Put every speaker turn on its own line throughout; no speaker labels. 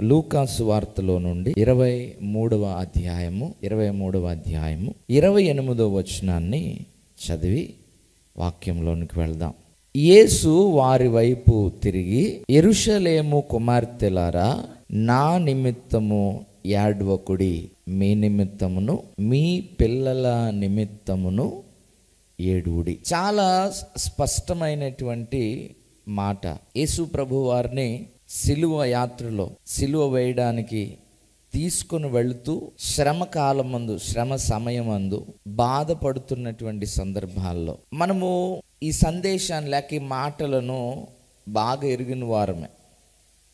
లూకాసు వార్తలో నుండి 23వ అధ్యాయము 28వ వచనాన్ని చదివి వాక్యంలోనికి వెళ్దాం. యేసు వారి వైపు తిరిగి, యెరూషలేము కుమార్తెలారా, నా నిమిత్తము ఏడ్వకుడి, మీ నిమిత్తమును మీ పిల్లల నిమిత్తమును ఏడువుడి. చాలా స్పష్టమైనటువంటి మాట. యేసు ప్రభు వారిని సిలువ యాత్రలో సిలువ వేయడానికి తీసుకుని వెళుతూ శ్రమ కాలమందు, శ్రమ సమయమందు బాధపడుతున్నటువంటి సందర్భాల్లో మనము ఈ సందేశాన్ని లేక ఈ మాటలను బాగా ఎరిగిన వారమే.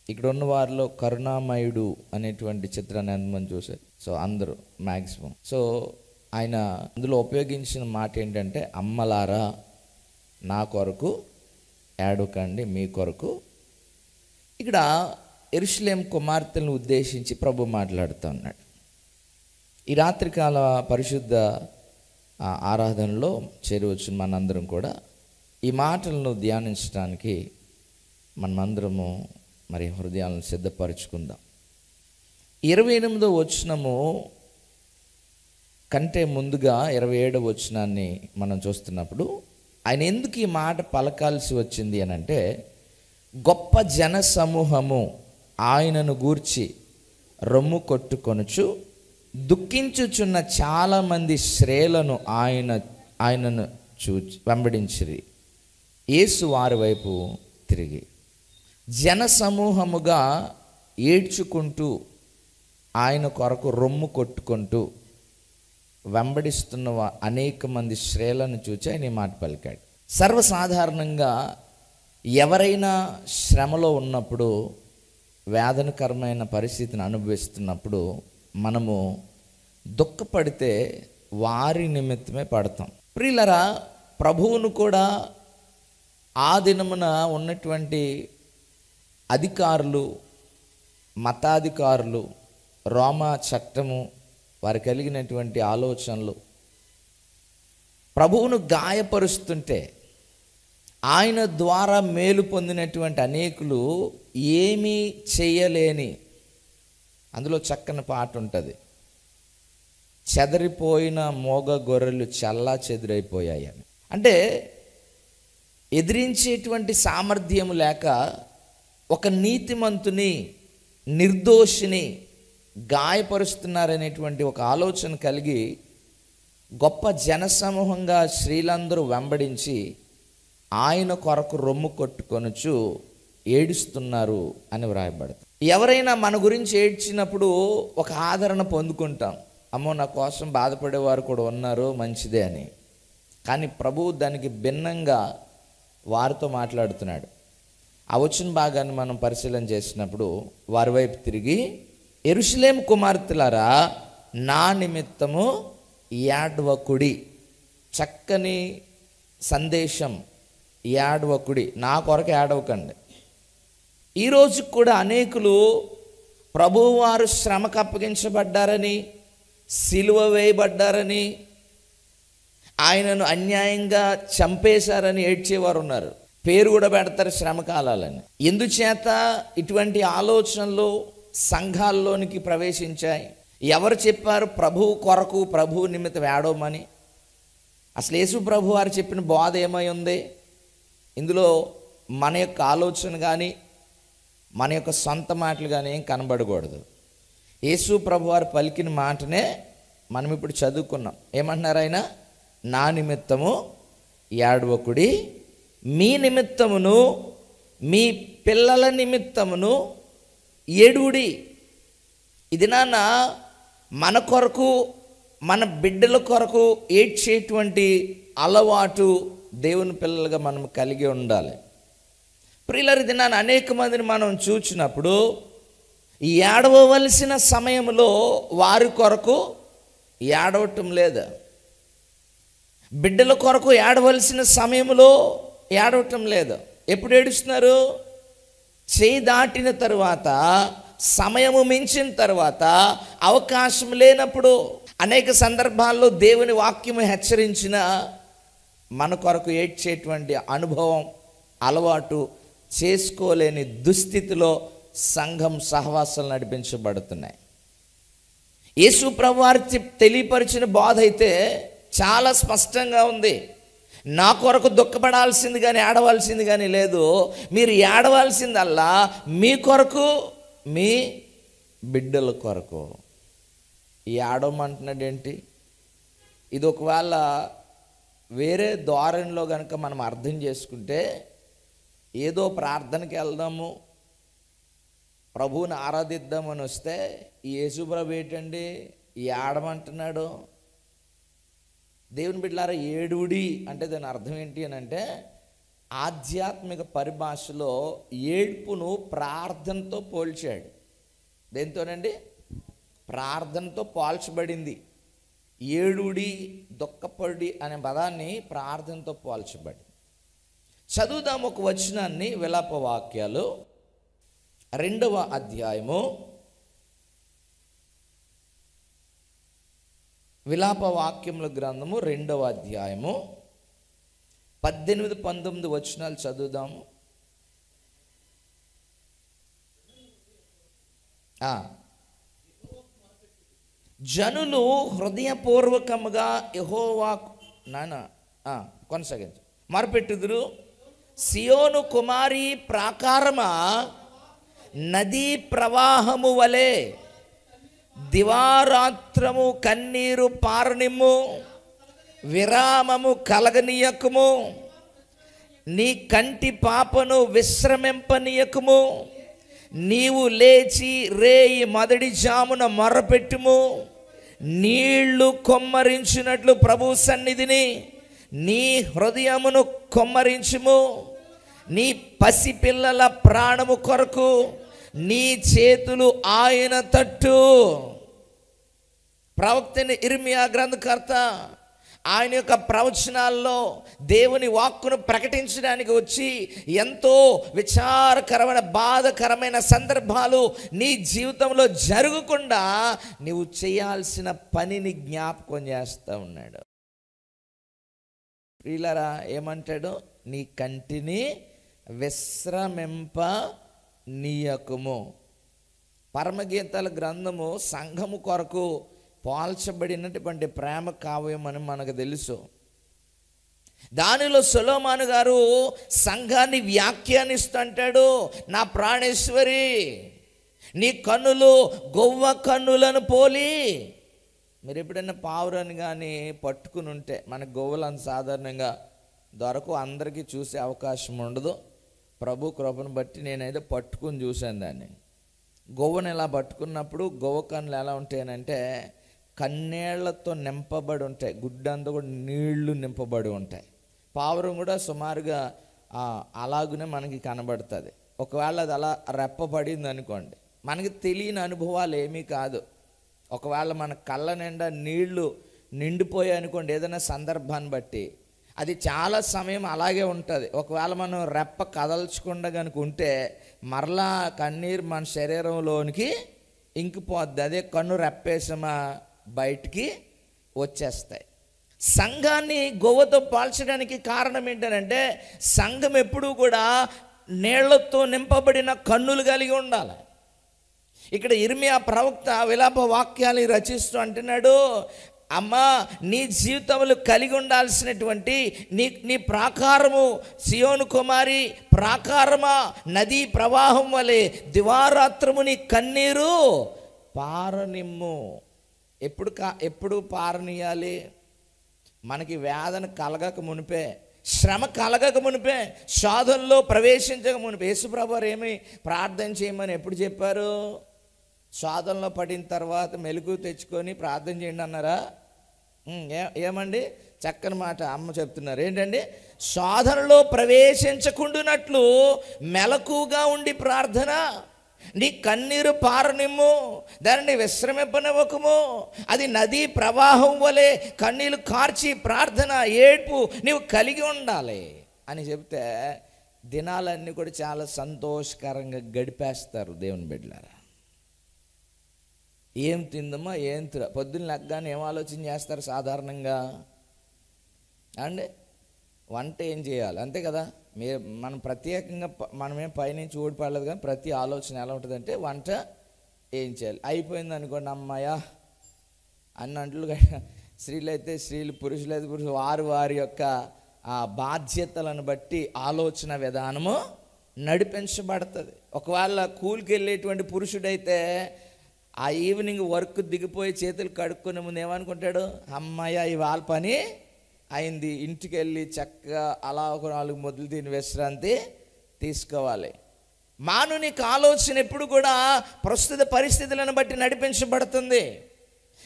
ఇక్కడ ఉన్న వారిలో కరుణామయుడు అనేటువంటి చిత్రాన్ని ఎంతమంది చూశారు? సో అందరూ మ్యాక్సిమం. సో ఆయన అందులో ఉపయోగించిన మాట ఏంటంటే, అమ్మలారా నా కొరకు ఏడవకండి, మీ కొరకు. ఇక్కడ యెరూషలేము కుమార్తెలను ఉద్దేశించి ప్రభు మాట్లాడుతూ ఉన్నాడు. ఈ రాత్రికాల పరిశుద్ధ ఆరాధనలో చేరవచ్చు మనందరం కూడా ఈ మాటలను ధ్యానించడానికి మనమందరము మరి హృదయాలను సిద్ధపరచుకుందాం. 28వ వచనము కంటే ముందుగా 27వ వచనాన్ని మనం చూస్తున్నప్పుడు ఆయన ఎందుకు ఈ మాట పలకాల్సి వచ్చింది అని అంటే, గొప్ప జన సమూహము ఆయనను గూర్చి రొమ్ము కొట్టుకొనుచు దుఃఖించుచున్న చాలామంది స్త్రీలను ఆయనను చూచి వెంబడించిరి. యేసు వారి వైపు తిరిగి జన సమూహముగా ఏడ్చుకుంటూ ఆయన కొరకు రొమ్ము కొట్టుకుంటూ వెంబడిస్తున్న అనేక మంది స్త్రీలను చూచి ఆయన ఈ మాట పలికాడు. సర్వసాధారణంగా ఎవరైనా శ్రమలో ఉన్నప్పుడు, వేదనకరమైన పరిస్థితిని అనుభవిస్తున్నప్పుడు మనము దుఃఖపడితే వారి నిమిత్తమే పడతాం. ప్రియులరా, ప్రభువును కూడా ఆ దినమున ఉన్నటువంటి అధికారులు, మతాధికారులు, రోమా చట్టము, వారు కలిగినటువంటి ఆలోచనలు ప్రభువును గాయపరుస్తుంటే ఆయన ద్వారా మేలు పొందినటువంటి అనేకులు ఏమీ చేయలేని, అందులో చక్కని పాట ఉంటుంది, చెదరిపోయిన మోగ గొర్రెలు చల్లా చెదిరైపోయాయి అని. అంటే ఎదిరించేటువంటి సామర్థ్యం లేక ఒక నీతిమంతుని, నిర్దోషిని గాయపరుస్తున్నారనేటువంటి ఒక ఆలోచన కలిగి గొప్ప జనసమూహంగా స్త్రీలందరూ వెంబడించి ఆయన కొరకు రొమ్ము కొట్టుకొనుచు ఏడుస్తున్నారు అని వ్రాయబడుతుంది. ఎవరైనా మన గురించి ఏడ్చినప్పుడు ఒక ఆదరణ పొందుకుంటాం, అమ్మో నా కోసం బాధపడేవారు కూడా ఉన్నారు, మంచిదే అని. కానీ ప్రభువు దానికి భిన్నంగా వారితో మాట్లాడుతున్నాడు. ఆ వచ్చిన భాగాన్ని మనం పరిశీలన చేసినప్పుడు వారి వైపు తిరిగి, యెరూషలేము కుమార్తెలారా నా నిమిత్తము ఏడ్వకుడి. చక్కని సందేశం, ఏడ్వకుడి, నా కొరకు ఏడవకండి. ఈరోజు కూడా అనేకులు ప్రభువారు శ్రమకు అప్పగించబడ్డారని, సిలువ వేయబడ్డారని, ఆయనను అన్యాయంగా చంపేశారని ఏడ్చేవారు ఉన్నారు. పేరు కూడా పెడతారు శ్రమకాలాలని. ఎందుచేత ఇటువంటి ఆలోచనలు సంఘాల్లోనికి ప్రవేశించాయి? ఎవరు చెప్పారు ప్రభువు కొరకు, ప్రభువు నిమిత్తం ఏడవమని? అసలు యేసు ప్రభు వారు చెప్పిన బోధ ఏమై ఉంది? ఇందులో మన యొక్క ఆలోచన కానీ మన యొక్క సొంత మాటలు కానీ ఏం కనబడకూడదు. యేసు ప్రభు వారు పలికిన మాటనే మనం ఇప్పుడు చదువుకున్నాం. ఏమంటున్నారు ఆయన? నా నిమిత్తము ఏడవకుడి, మీ నిమిత్తమును మీ పిల్లల నిమిత్తమును ఏడుడి. ఇది నాన్న మన కొరకు, మన బిడ్డల కొరకు ఏడ్చేటువంటి అలవాటు దేవుని పిల్లలుగా మనం కలిగి ఉండాలి. ప్రియులారా, ఇది నాన్న అనేక మందిని మనం చూచినప్పుడు ఏడవవలసిన సమయంలో వారి కొరకు ఏడవటం లేదు, బిడ్డల కొరకు ఏడవలసిన సమయంలో ఏడవటం లేదు. ఎప్పుడు ఏడుస్తున్నారు? చేయి దాటిన తరువాత, సమయము మించిన తర్వాత, అవకాశం లేనప్పుడు. అనేక సందర్భాల్లో దేవుని వాక్యము హెచ్చరించిన మన కొరకు ఏడ్చేటువంటి అనుభవం, అలవాటు చేసుకోలేని దుస్థితిలో సంఘం సహవాసాలు నడిపించబడుతున్నాయి. యేసు ప్రభువారు తెలియపరిచిన బోధ అయితే చాలా స్పష్టంగా ఉంది. నా కొరకు దుఃఖపడాల్సింది కానీ ఏడవలసింది కానీ లేదు. మీరు ఏడవలసిందల్లా మీ కొరకు, మీ బిడ్డల కొరకు. ఈ ఏడవమంటున్నాడు ఏంటి? ఇది ఒకవేళ వేరే ధోరణిలో కనుక మనం అర్థం చేసుకుంటే, ఏదో ప్రార్థనకి వెళ్దాము, ప్రభువుని ఆరాధిద్దామని వస్తే ఈ యేసుప్రభు ఏంటండి ఈ ఏడమంటున్నాడు? దేవుని బిడ్డలారా, ఏడుడి అంటే దాని అర్థం ఏంటి అని అంటే, ఆధ్యాత్మిక పరిభాషలో ఏడ్పును ప్రార్థనతో పోల్చాడు. దేంతోనండి? ప్రార్థనతో పోల్చబడింది. ఏడుడి, దుఃఖపడి అనే పదాన్ని ప్రార్థనతో పోల్చబడి. చదువుదాం ఒక వచనాన్ని, విలాప వాక్యాలు 2వ అధ్యాయము, విలాప వాక్యముల గ్రంథము 2వ అధ్యాయము 18, 19 వచనాలు చదువుదాము. జనులు హృదయపూర్వకముగా యెహోవా కొనసాగించు మొరపెట్టుదురు. సియోను కుమారి ప్రాకారమా, నదీ ప్రవాహము వలె దివారాత్రము కన్నీరు పారనిమ్ము, విరామము కలగనీయకము, నీ కంటి పాపను విశ్రమింపనీయకము. నీవు లేచి రేయి మొదటి జామున మొర్రపెట్టుము. నీళ్లు కొమ్మరించినట్లు ప్రభు సన్నిధిని నీ హృదయమును కొమ్మరించుము. నీ పసిపిల్లల ప్రాణము కొరకు నీ చేతులు ఆయన తట్టు. ప్రవక్త ఇర్మియా గ్రంథకర్త ఆయన యొక్క ప్రవచనాల్లో దేవుని వాక్కును ప్రకటించడానికి వచ్చి ఎంతో విచారకరమైన, బాధకరమైన సందర్భాలు నీ జీవితంలో జరగకుండా నీవు చేయాల్సిన పనిని జ్ఞాపకం చేస్తూ ఉన్నాడు. ప్రియులారా, ఏమంటాడు? నీ కంటిని విశ్రమింప నీయకము. పరమగీతాల గ్రంథము సంఘము కొరకు పోల్చబడినటువంటి ప్రేమ కావ్యం అని మనకు తెలుసు. దానిలో సొలొమోను గారు సంఘాన్ని వ్యాఖ్యానిస్తుంటాడు. నా ప్రాణేశ్వరి, నీ కన్నులు గొవ్వ కన్నులను పోలి. మీరు ఎప్పుడైనా పావురాన్ని కానీ పట్టుకుని ఉంటే, మనకు గొవ్వలు అంత సాధారణంగా దొరకు, అందరికీ చూసే అవకాశం ఉండదు. ప్రభు కృపను బట్టి నేనైతే పట్టుకుని చూశాను దాన్ని. గొవ్వను ఎలా పట్టుకున్నప్పుడు గొవ్వ కన్నులు ఎలా ఉంటాయనంటే కన్నేళ్లతో నింపబడి ఉంటాయి, గుడ్డంతా కూడా నీళ్లు నింపబడి ఉంటాయి. పావురం కూడా సుమారుగా అలాగనే మనకి కనబడుతుంది. ఒకవేళ అది అలా రెప్పబడింది అనుకోండి, మనకి తెలియని అనుభవాలు ఏమీ కాదు. ఒకవేళ మన కళ్ళ నిండా నీళ్లు నిండిపోయాయి అనుకోండి, ఏదైనా సందర్భాన్ని బట్టి అది చాలా సమయం అలాగే ఉంటుంది. ఒకవేళ మనం రెప్ప కదల్చకుండా కనుక ఉంటే మరలా కన్నీరు మన శరీరంలోనికి ఇంకిపోద్ది. అదే కన్ను రెప్పేసమా బయటికి వచ్చేస్తాయి. సంఘాన్ని గొవ్వతో పోల్చడానికి కారణం ఏంటంటే, సంఘం ఎప్పుడూ కూడా నీళ్లతో నింపబడిన కన్నులు కలిగి ఉండాలి. ఇక్కడ ఇర్మియా ప్రవక్త విలాప వాక్యాలు రచిస్తూ అంటున్నాడు, అమ్మా, నీ జీవితంలో కలిగి ఉండాల్సినటువంటి నీ ప్రాకారము, సియోను కుమారి ప్రాకారమా, నదీ ప్రవాహం వలె దివారాత్రము నీ కన్నీరు పారనిమ్ము. ఎప్పుడు పారనీయాలి? మనకి వేదన కలగక మునిపే, శ్రమ కలగక మునిపే, శోధనలో ప్రవేశించక మునిపే. యేసుప్రభువారు ఏమి ప్రార్థన చేయమని ఎప్పుడు చెప్పారు? శోధనలో పడిన తర్వాత మెలుగు తెచ్చుకొని ప్రార్థన చేయండి అన్నారా? ఏమండి, చక్కని మాట అమ్మ చెప్తున్నారు. ఏంటండి? శోధనలో ప్రవేశించకుండానట్లు మెలకుగా ఉండి ప్రార్థన. నీ కన్నీరు పారనిమ్ము, దానిని విశ్రమింపనివ్వకము. అది నదీ ప్రవాహం వలె కన్నీళ్ళు కార్చి ప్రార్థన, ఏడ్పు నీవు కలిగి ఉండాలి అని చెప్తే దినాలన్నీ కూడా చాలా సంతోషకరంగా గడిపేస్తారు దేవుని బిడ్డలారా. ఏం తిందమ్మా, ఏం పొద్దున్న లెగ్గానే ఏం ఆలోచన చేస్తారు సాధారణంగా అండి? వంట ఏం చేయాలి, అంతే కదా. మనం ప్రత్యేకంగా మనమేం పైనుంచి ఓడిపడలేదు, కానీ ప్రతి ఆలోచన ఎలా ఉంటుందంటే వంట ఏం చేయాలి, అయిపోయింది అనుకోండి అమ్మాయ అన్నట్లు. స్త్రీలు అయితే స్త్రీలు, పురుషులు అయితే పురుషులు, వారి యొక్క ఆ బాధ్యతలను బట్టి ఆలోచన విధానము నడిపించబడుతుంది. ఒకవేళ కూలికి వెళ్ళేటువంటి పురుషుడైతే ఆ ఈవినింగ్ వర్క్ దిగిపోయి చేతులు కడుక్కునే ముందు ఏమనుకుంటాడు, అమ్మాయ ఇవాళ పని అయింది, ఇంటికి వెళ్ళి చక్కగా అలా ఒక 4 ముద్దలు తిని విశ్రాంతి తీసుకోవాలి. మానవునికి ఆలోచన ఎప్పుడు కూడా ప్రస్తుత పరిస్థితులను బట్టి నడిపించబడుతుంది.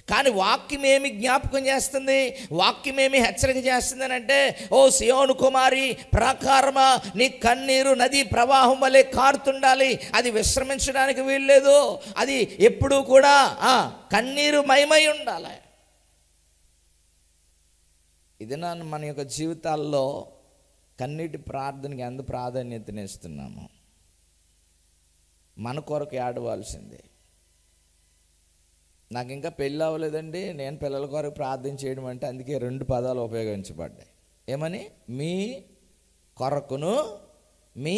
కానీ వాక్యం ఏమి జ్ఞాపకం చేస్తుంది, వాక్యం ఏమి హెచ్చరిక చేస్తుంది అని అంటే, ఓ సియోను కుమారి ప్రాకారమా, నీ కన్నీరు నది ప్రవాహం వలె కారుతుండాలి, అది విశ్రమించడానికి వీల్లేదు, అది ఎప్పుడూ కూడా కన్నీరు మయమై ఉండాలి. ఇది మన యొక్క జీవితాల్లో కన్నీటి ప్రార్థనకి ఎంత ప్రాధాన్యతనిస్తున్నాము. మన కొరకు ఏడవలసిందే. నాకు ఇంకా పెళ్ళి అవ్వలేదండి, నేను పిల్లల కొరకు ప్రార్థన చేయడం అంటే అందుకే 2 పదాలు ఉపయోగించబడ్డాయి. ఏమని? మీ కొరకును, మీ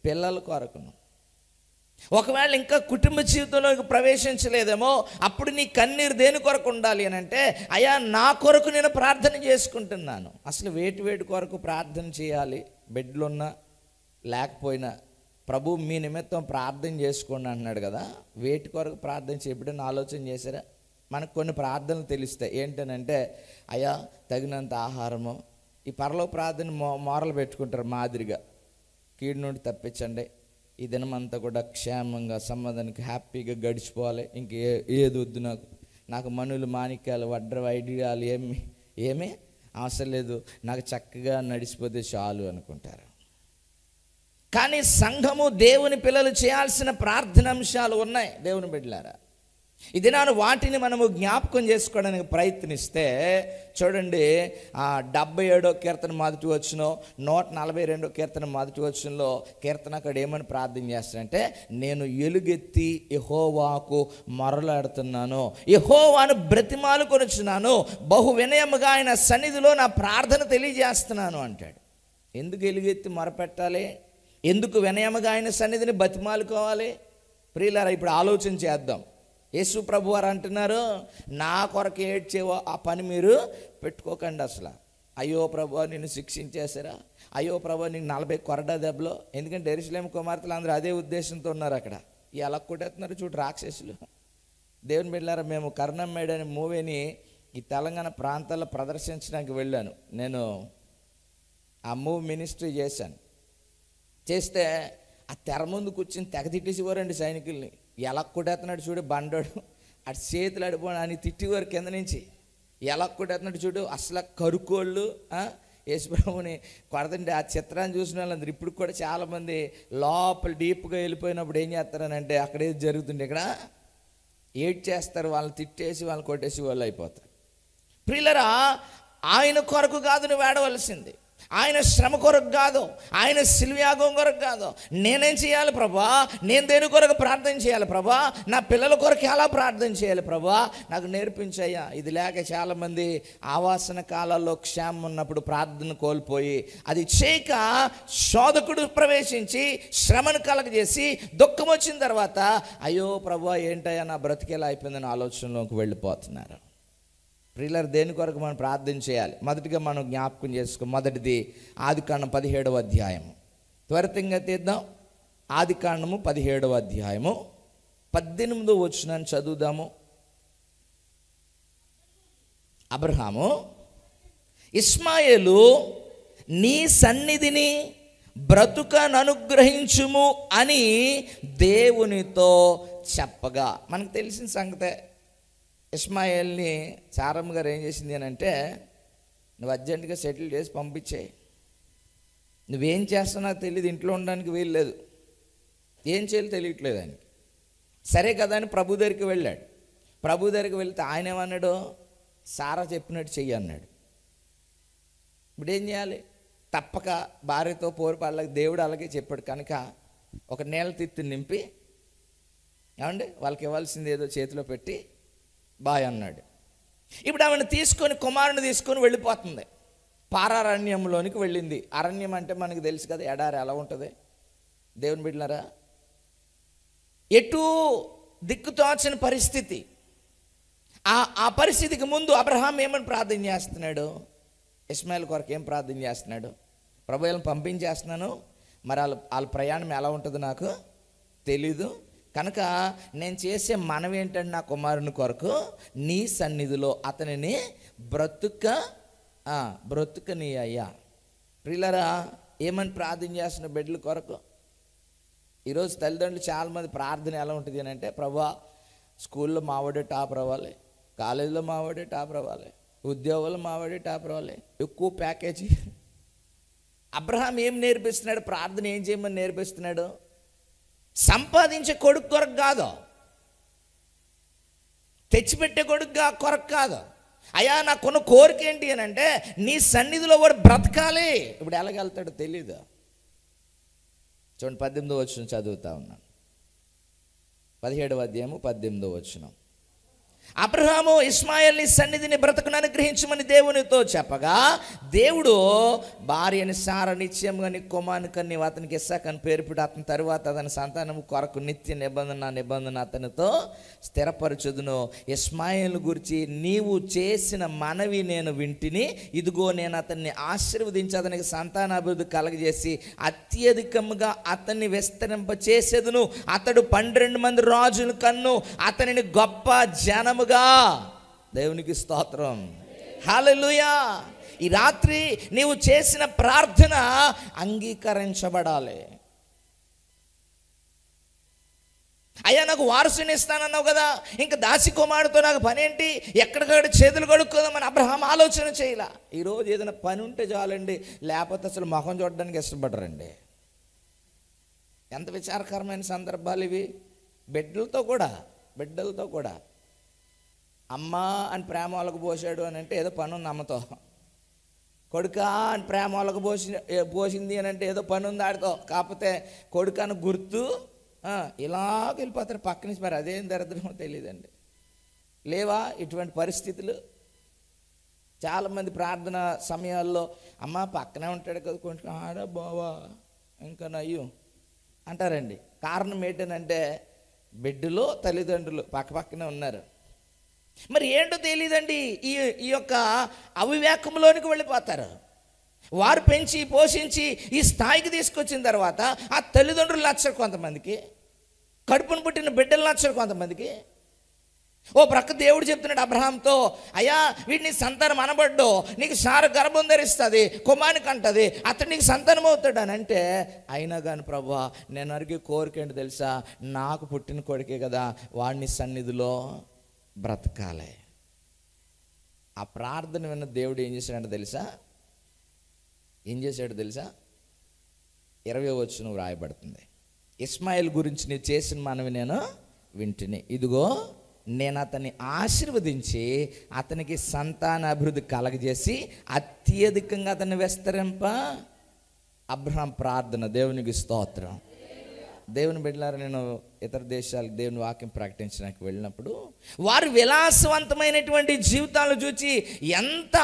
పిల్లల కొరకును. ఒకవేళ ఇంకా కుటుంబ జీవితంలోకి ప్రవేశించలేదేమో, అప్పుడు నీ కన్నీరు దేని కొరకు ఉండాలి అని అంటే, అయ్యా నా కొరకు నేను ప్రార్థన చేసుకుంటున్నాను. అసలు వేటి కొరకు ప్రార్థన చేయాలి? బెడ్లో ఉన్నా లేకపోయినా ప్రభు మీ నిమిత్తం ప్రార్థన చేసుకోండి అంటున్నాడు కదా. వేటి కొరకు ప్రార్థన చేయబడిన ఆలోచన చేశారా? మనకు కొన్ని ప్రార్థనలు తెలుస్తాయి. ఏంటనంటే, అయ్యా తగినంత ఆహారము, ఈ పరలోక ప్రార్థన మొరలు పెట్టుకుంటారు మాదిరిగా, కీడు నుండి తప్పించండి, ఈ దినమంతా కూడా క్షేమంగా సమాధానికి హ్యాపీగా గడిచిపోవాలి, ఇంక ఏది వద్దు, నాకు మనులు మాణిక్యాలు వడ్ర వైద్యాలు ఏమీ అవసరం లేదు, నాకు చక్కగా నడిచిపోతే చాలు అనుకుంటారు. కానీ సంఘము, దేవుని పిల్లలు చేయాల్సిన ప్రార్థన అంశాలు ఉన్నాయి దేవుని బిడ్డలారా. ఇది వాటిని మనము జ్ఞాపకం చేసుకోవడానికి ప్రయత్నిస్తే చూడండి, 77వ కీర్తన మొదటి వచనం, 142వ కీర్తన మొదటి వచనంలో కీర్తనకారుడు ఏమని ప్రార్థన చేస్తాడంటే, నేను ఎలుగెత్తి యెహోవాకు మొరలాడుతున్నాను, యెహోవాను బ్రతిమాలు కొనుచున్నాను, బహు వినయముగా ఆయన సన్నిధిలో నా ప్రార్థన తెలియజేస్తున్నాను అంటాడు. ఎందుకు ఎలుగెత్తి మొరపెట్టాలి? ఎందుకు వినయముగా ఆయన సన్నిధిని బతిమాలుకోవాలి? ప్రియులారా, ఇప్పుడు ఆలోచన చేద్దాం. యేసు ప్రభు వారు అంటున్నారు, నా కొరకు ఏడ్చేవో ఆ పని మీరు పెట్టుకోకండి. అసలు అయ్యో ప్రభు నిన్ను శిక్షించేసారా, అయ్యో ప్రభు నీకు 40 కొరడా దెబ్బలో. ఎందుకంటే యెరూషలేము కుమార్తెలు అందరూ అదే ఉద్దేశంతో ఉన్నారు. అక్కడ ఎలా కొట్టేస్తున్నారు చూడు రాక్షసులు. దేవుని బిడ్డలారా, మేము కర్ణమ్మేడ్ అనే మూవీని ఈ తెలంగాణ ప్రాంతాల్లో ప్రదర్శించడానికి వెళ్ళాను. నేను ఆ మూవీ మినిస్ట్రీ చేస్తే ఆ తెర ముందు కూర్చొని తెగ తిట్టేసేవారండి సైనికుల్ని. ఎలా కొట్టేస్తున్నాడు చూడు బండోడు, అటు చేతులు అడిపోయి అని తిట్టేవారు కింద నుంచి. ఎలా కొట్టేస్తున్నాడు చూడు, అసలు కరుకోళ్ళు యేసుప్రభుని కొడతండి. ఆ చిత్రాన్ని చూసిన వాళ్ళందరూ ఇప్పుడు కూడా చాలామంది లోపల డీప్గా వెళ్ళిపోయినప్పుడు ఏం చేస్తారనంటే, అక్కడ ఏది జరుగుతుంది, ఇక్కడ ఏడ్ చేస్తారు, వాళ్ళని తిట్టేసి వాళ్ళని కొట్టేసి వాళ్ళు అయిపోతారు. ప్రియులరా, ఆయన కొరకు కాదు నువ్వు ఏడవలసింది, ఆయన శ్రమ కొరకు కాదు, ఆయన శిల్వ్యాగం కొరకు కాదు. నేనేం చేయాలి ప్రభా? నేను దేని కొరకు ప్రార్థన చేయాలి ప్రభా? నా పిల్లల కొరకు ఎలా ప్రార్థన చేయాలి ప్రభా? నాకు నేర్పించయ్యా. ఇది లేక చాలామంది ఆవాసన కాలాల్లో క్షేమం ఉన్నప్పుడు ప్రార్థన కోల్పోయి, అది చేయక శోధకుడు ప్రవేశించి శ్రమను కలగజేసి దుఃఖం వచ్చిన తర్వాత అయ్యో ప్రభా ఏంటయ్యా నా బ్రతికేలా అయిపోయిందని ఆలోచనలోకి వెళ్ళిపోతున్నారు. ప్రియులారా, దేని కొరకు మనం ప్రార్థన చేయాలి? మొదటిగా మనం జ్ఞాపకం చేసుకో. మొదటిది ఆదికాండం 17వ అధ్యాయము. త్వరితంగా తీద్దాం. ఆదికాండము 17వ అధ్యాయము 18వ వచనాన్ని చదువుదాము. అబ్రహాము, ఇస్మాయేలు నీ సన్నిధిని బ్రతుకననుగ్రహించుము అని దేవునితో చెప్పగా. మనకు తెలిసిన సంగతే, ఇస్మాయిల్ని సారమ్మ గారు ఏం చేసింది అని అంటే, నువ్వు అర్జెంటుగా సెటిల్ చేసి పంపించేయి, నువ్వేం చేస్తున్నావు తెలియదు, ఇంట్లో ఉండడానికి వీల్లేదు, ఏం చేయాలో తెలియట్లేదు ఆయనకి. సరే కదా అని ప్రభు దగ్గరికి వెళ్ళాడు. ప్రభు దగ్గరికి వెళ్తే ఆయన ఏమన్నాడు? సారా చెప్పినట్టు చెయ్యి అన్నాడు. ఇప్పుడు ఏం చేయాలి? తప్పక భార్యతో పోరుపాళ్ళకి దేవుడు అలాగే చెప్పాడు కనుక ఒక నీళ్ళ తిత్తి నింపి, ఏమండి వాళ్ళకి ఇవ్వాల్సింది ఏదో చేతిలో పెట్టి బాయ్ అన్నాడు. ఇప్పుడు ఆమెను తీసుకొని, కుమారుని తీసుకొని వెళ్ళిపోతుంది. పారారణ్యంలోనికి వెళ్ళింది. అరణ్యం అంటే మనకు తెలుసు కదా, ఎడారి ఎలా ఉంటుంది. దేవుని బిడ్డలారా, ఎటూ దిక్కుతోచని పరిస్థితి. ఆ పరిస్థితికి ముందు అబ్రహాం ఏమని ప్రార్థన చేస్తున్నాడు? ఇస్మాయిల్ కొరకు ఏం ప్రార్థన చేస్తున్నాడు? ప్రభు వీళ్ళని పంపించేస్తున్నాను, మరి వాళ్ళ ప్రయాణం ఎలా ఉంటుందో నాకు తెలీదు, కనుక నేను చేసే మనవి ఏంటంటే నా కుమారుని కొరకు నీ సన్నిధిలో అతనిని బ్రతుకని అయ్యా. ప్రియులారా, ఏమని ప్రార్థన చేస్తున్న బిడ్డల కొరకు? ఈరోజు తల్లిదండ్రులు చాలామంది ప్రార్థన ఎలా ఉంటుంది అని అంటే, ప్రభా స్కూల్లో మావాడే టాపర్ అవ్వాలి, కాలేజీలో మావాడే టాపర్ అవ్వాలి, ఉద్యోగంలో మావాడే టాపర్ అవ్వాలి, ఎక్కువ ప్యాకేజీ. అబ్రహాం ఏం నేర్పిస్తున్నాడు? ప్రార్థన ఏం చేయమని నేర్పిస్తున్నాడు? సంపాదించే కొడుకు కొరకు కాదు, తెచ్చిపెట్టే కొడుకు కొరకు కాదు. అయ్యా నాకున్న కోరిక ఏంటి అని అంటే, నీ సన్నిధిలో వాడు బ్రతకాలి. ఇప్పుడు ఎలాగెళ్తాడో తెలీదు. చూడండి, 18వ వచనం చదువుతా ఉన్నాను. 17వ అధ్యాయము 18వ వచనం. అబ్రహాము ఇస్మాయిల్ని సన్నిధిని బ్రతుకును అనుగ్రహించమని దేవునితో చెప్పగా, దేవుడు భార్యని సారా నిశ్చయంగా నీ కుమారుని కన్ని అతనికి ఇస్సాకు అని పేరు పెట్టి అతని తరువాత అతని సంతానం కొరకు నిత్య నిబంధన అతనితో స్థిరపరచుదును. ఇస్మాయిల్ గురించి నీవు చేసిన మనవి నేను వింటిని, ఇదిగో నేను అతన్ని ఆశీర్వదించి అతనికి సంతానాభివృద్ధి కలగజేసి అత్యధికంగా అతన్ని విస్తరింప చేసేదును. అతడు 12 మంది రాజుల కన్ను, అతనిని గొప్ప జనముగా. దేవునికి స్తోత్రం, హల్లెలూయా. ఈ రాత్రి నీవు చేసిన ప్రార్థన అంగీకరించబడాలి. అయ్యా నాకు వారసుని ఇస్తానన్నావు కదా, ఇంకా దాసి కుమారుడితో నాకు పని ఏంటి, ఎక్కడికక్కడ చేతులు కడుక్కోదామని అబ్రహాం ఆలోచన చేయాల. ఈరోజు ఏదైనా పని ఉంటే చాలండి, లేకపోతే అసలు మొహం చూడడానికి ఇష్టపడరండి. ఎంత విచారకరమైన సందర్భాలు ఇవి. బిడ్డలతో కూడా అమ్మ అని ప్రేమ వాళ్ళకు పోసాడు అని అంటే ఏదో పని ఉంది అమ్మతో, కొడుకా అని ప్రేమ వాళ్ళకు పోసింది అని అంటే ఏదో పని ఉంది ఆడితో, కాకపోతే కొడుకు అని గుర్తు ఇలాగ వెళ్ళిపోతారు పక్క నుంచి. మరి అదేం దరిద్రమో తెలియదండి. లేవా ఇటువంటి పరిస్థితులు? చాలామంది ప్రార్థన సమయాల్లో అమ్మ పక్కనే ఉంటాడు కదా, కొంచెం ఆడా బావా ఇంకా నయ్యం అంటారండి. కారణం ఏంటనంటే బిడ్డలో తల్లిదండ్రులు పక్కనే ఉన్నారు. మరి ఏంటో తెలియదండి, ఈ యొక్క అవివేకంలోనికి వెళ్ళిపోతారు. వారు పెంచి పోషించి ఈ స్థాయికి తీసుకొచ్చిన తర్వాత ఆ తల్లిదండ్రులు నచ్చరు కొంతమందికి, కడుపును పుట్టిన బిడ్డలు నచ్చరు కొంతమందికి. ఓ ప్రక్క దేవుడు చెప్తున్నాడు అబ్రహాంతో, అయ్యా వీడిని సంతానం అనబడ్డో, నీకు సార గర్భం ధరిస్తుంది, కుమారునికి అంటది, అతడు నీకు సంతానం అవుతాడు అని అంటే, అయినా కానీ ప్రభువా నేను అడిగే కోరిక ఏంటి తెలుసా, నాకు పుట్టిన కొడుకే కదా, వాడిని సన్నిధిలో బ్రతకాలి. ఆ ప్రార్థన విన్న దేవుడు ఏం చేశాడంటే తెలుసా? 20వ వచనం రాయబడుతుంది. ఇస్మాయిల్ గురించి నీవు చేసిన మనవి నేను వింటిని, ఇదిగో నేను అతన్ని ఆశీర్వదించి అతనికి సంతాన అభివృద్ధి కలగజేసి అత్యధికంగా అతన్ని విస్తరింప. అబ్రహాం ప్రార్థన. దేవునికి స్తోత్రం. దేవుని బిడ్డలారా, నేను ఇతర దేశాలకు దేవుని వాక్యం ప్రకటించడానికి వెళ్ళినప్పుడు వారు విలాసవంతమైనటువంటి జీవితాలు చూసి ఎంత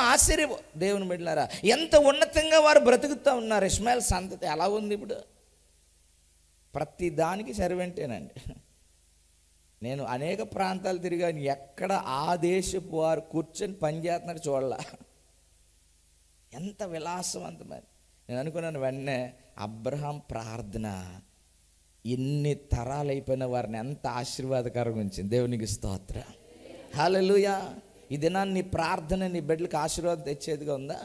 దేవుని బిడ్డలారా, ఎంత ఉన్నతంగా వారు బ్రతుకుతూ ఉన్నారు. ఇస్మాయిల్ సంతతి ఎలా ఉంది ఇప్పుడు? ప్రతి దానికి సర్వెంటేనండి. నేను అనేక ప్రాంతాలు తిరిగాను, ఎక్కడ ఆ దేశపు వారు కూర్చొని పనిచేస్తున్నారు చూడాల. ఎంత విలాసవంతమైన. నేను అనుకున్నాను వెంటనే, అబ్రహాం ప్రార్థన ఎన్ని తరాలు అయిపోయిన వారిని ఎంత ఆశీర్వాదకరంగా ఉంచింది. దేవునికి స్తోత్రం, హల్లెలూయా. ఈ దినాన్ని నీ ప్రార్థన నీ బిడ్డలకు ఆశీర్వాదం తెచ్చేదిగా ఉందా?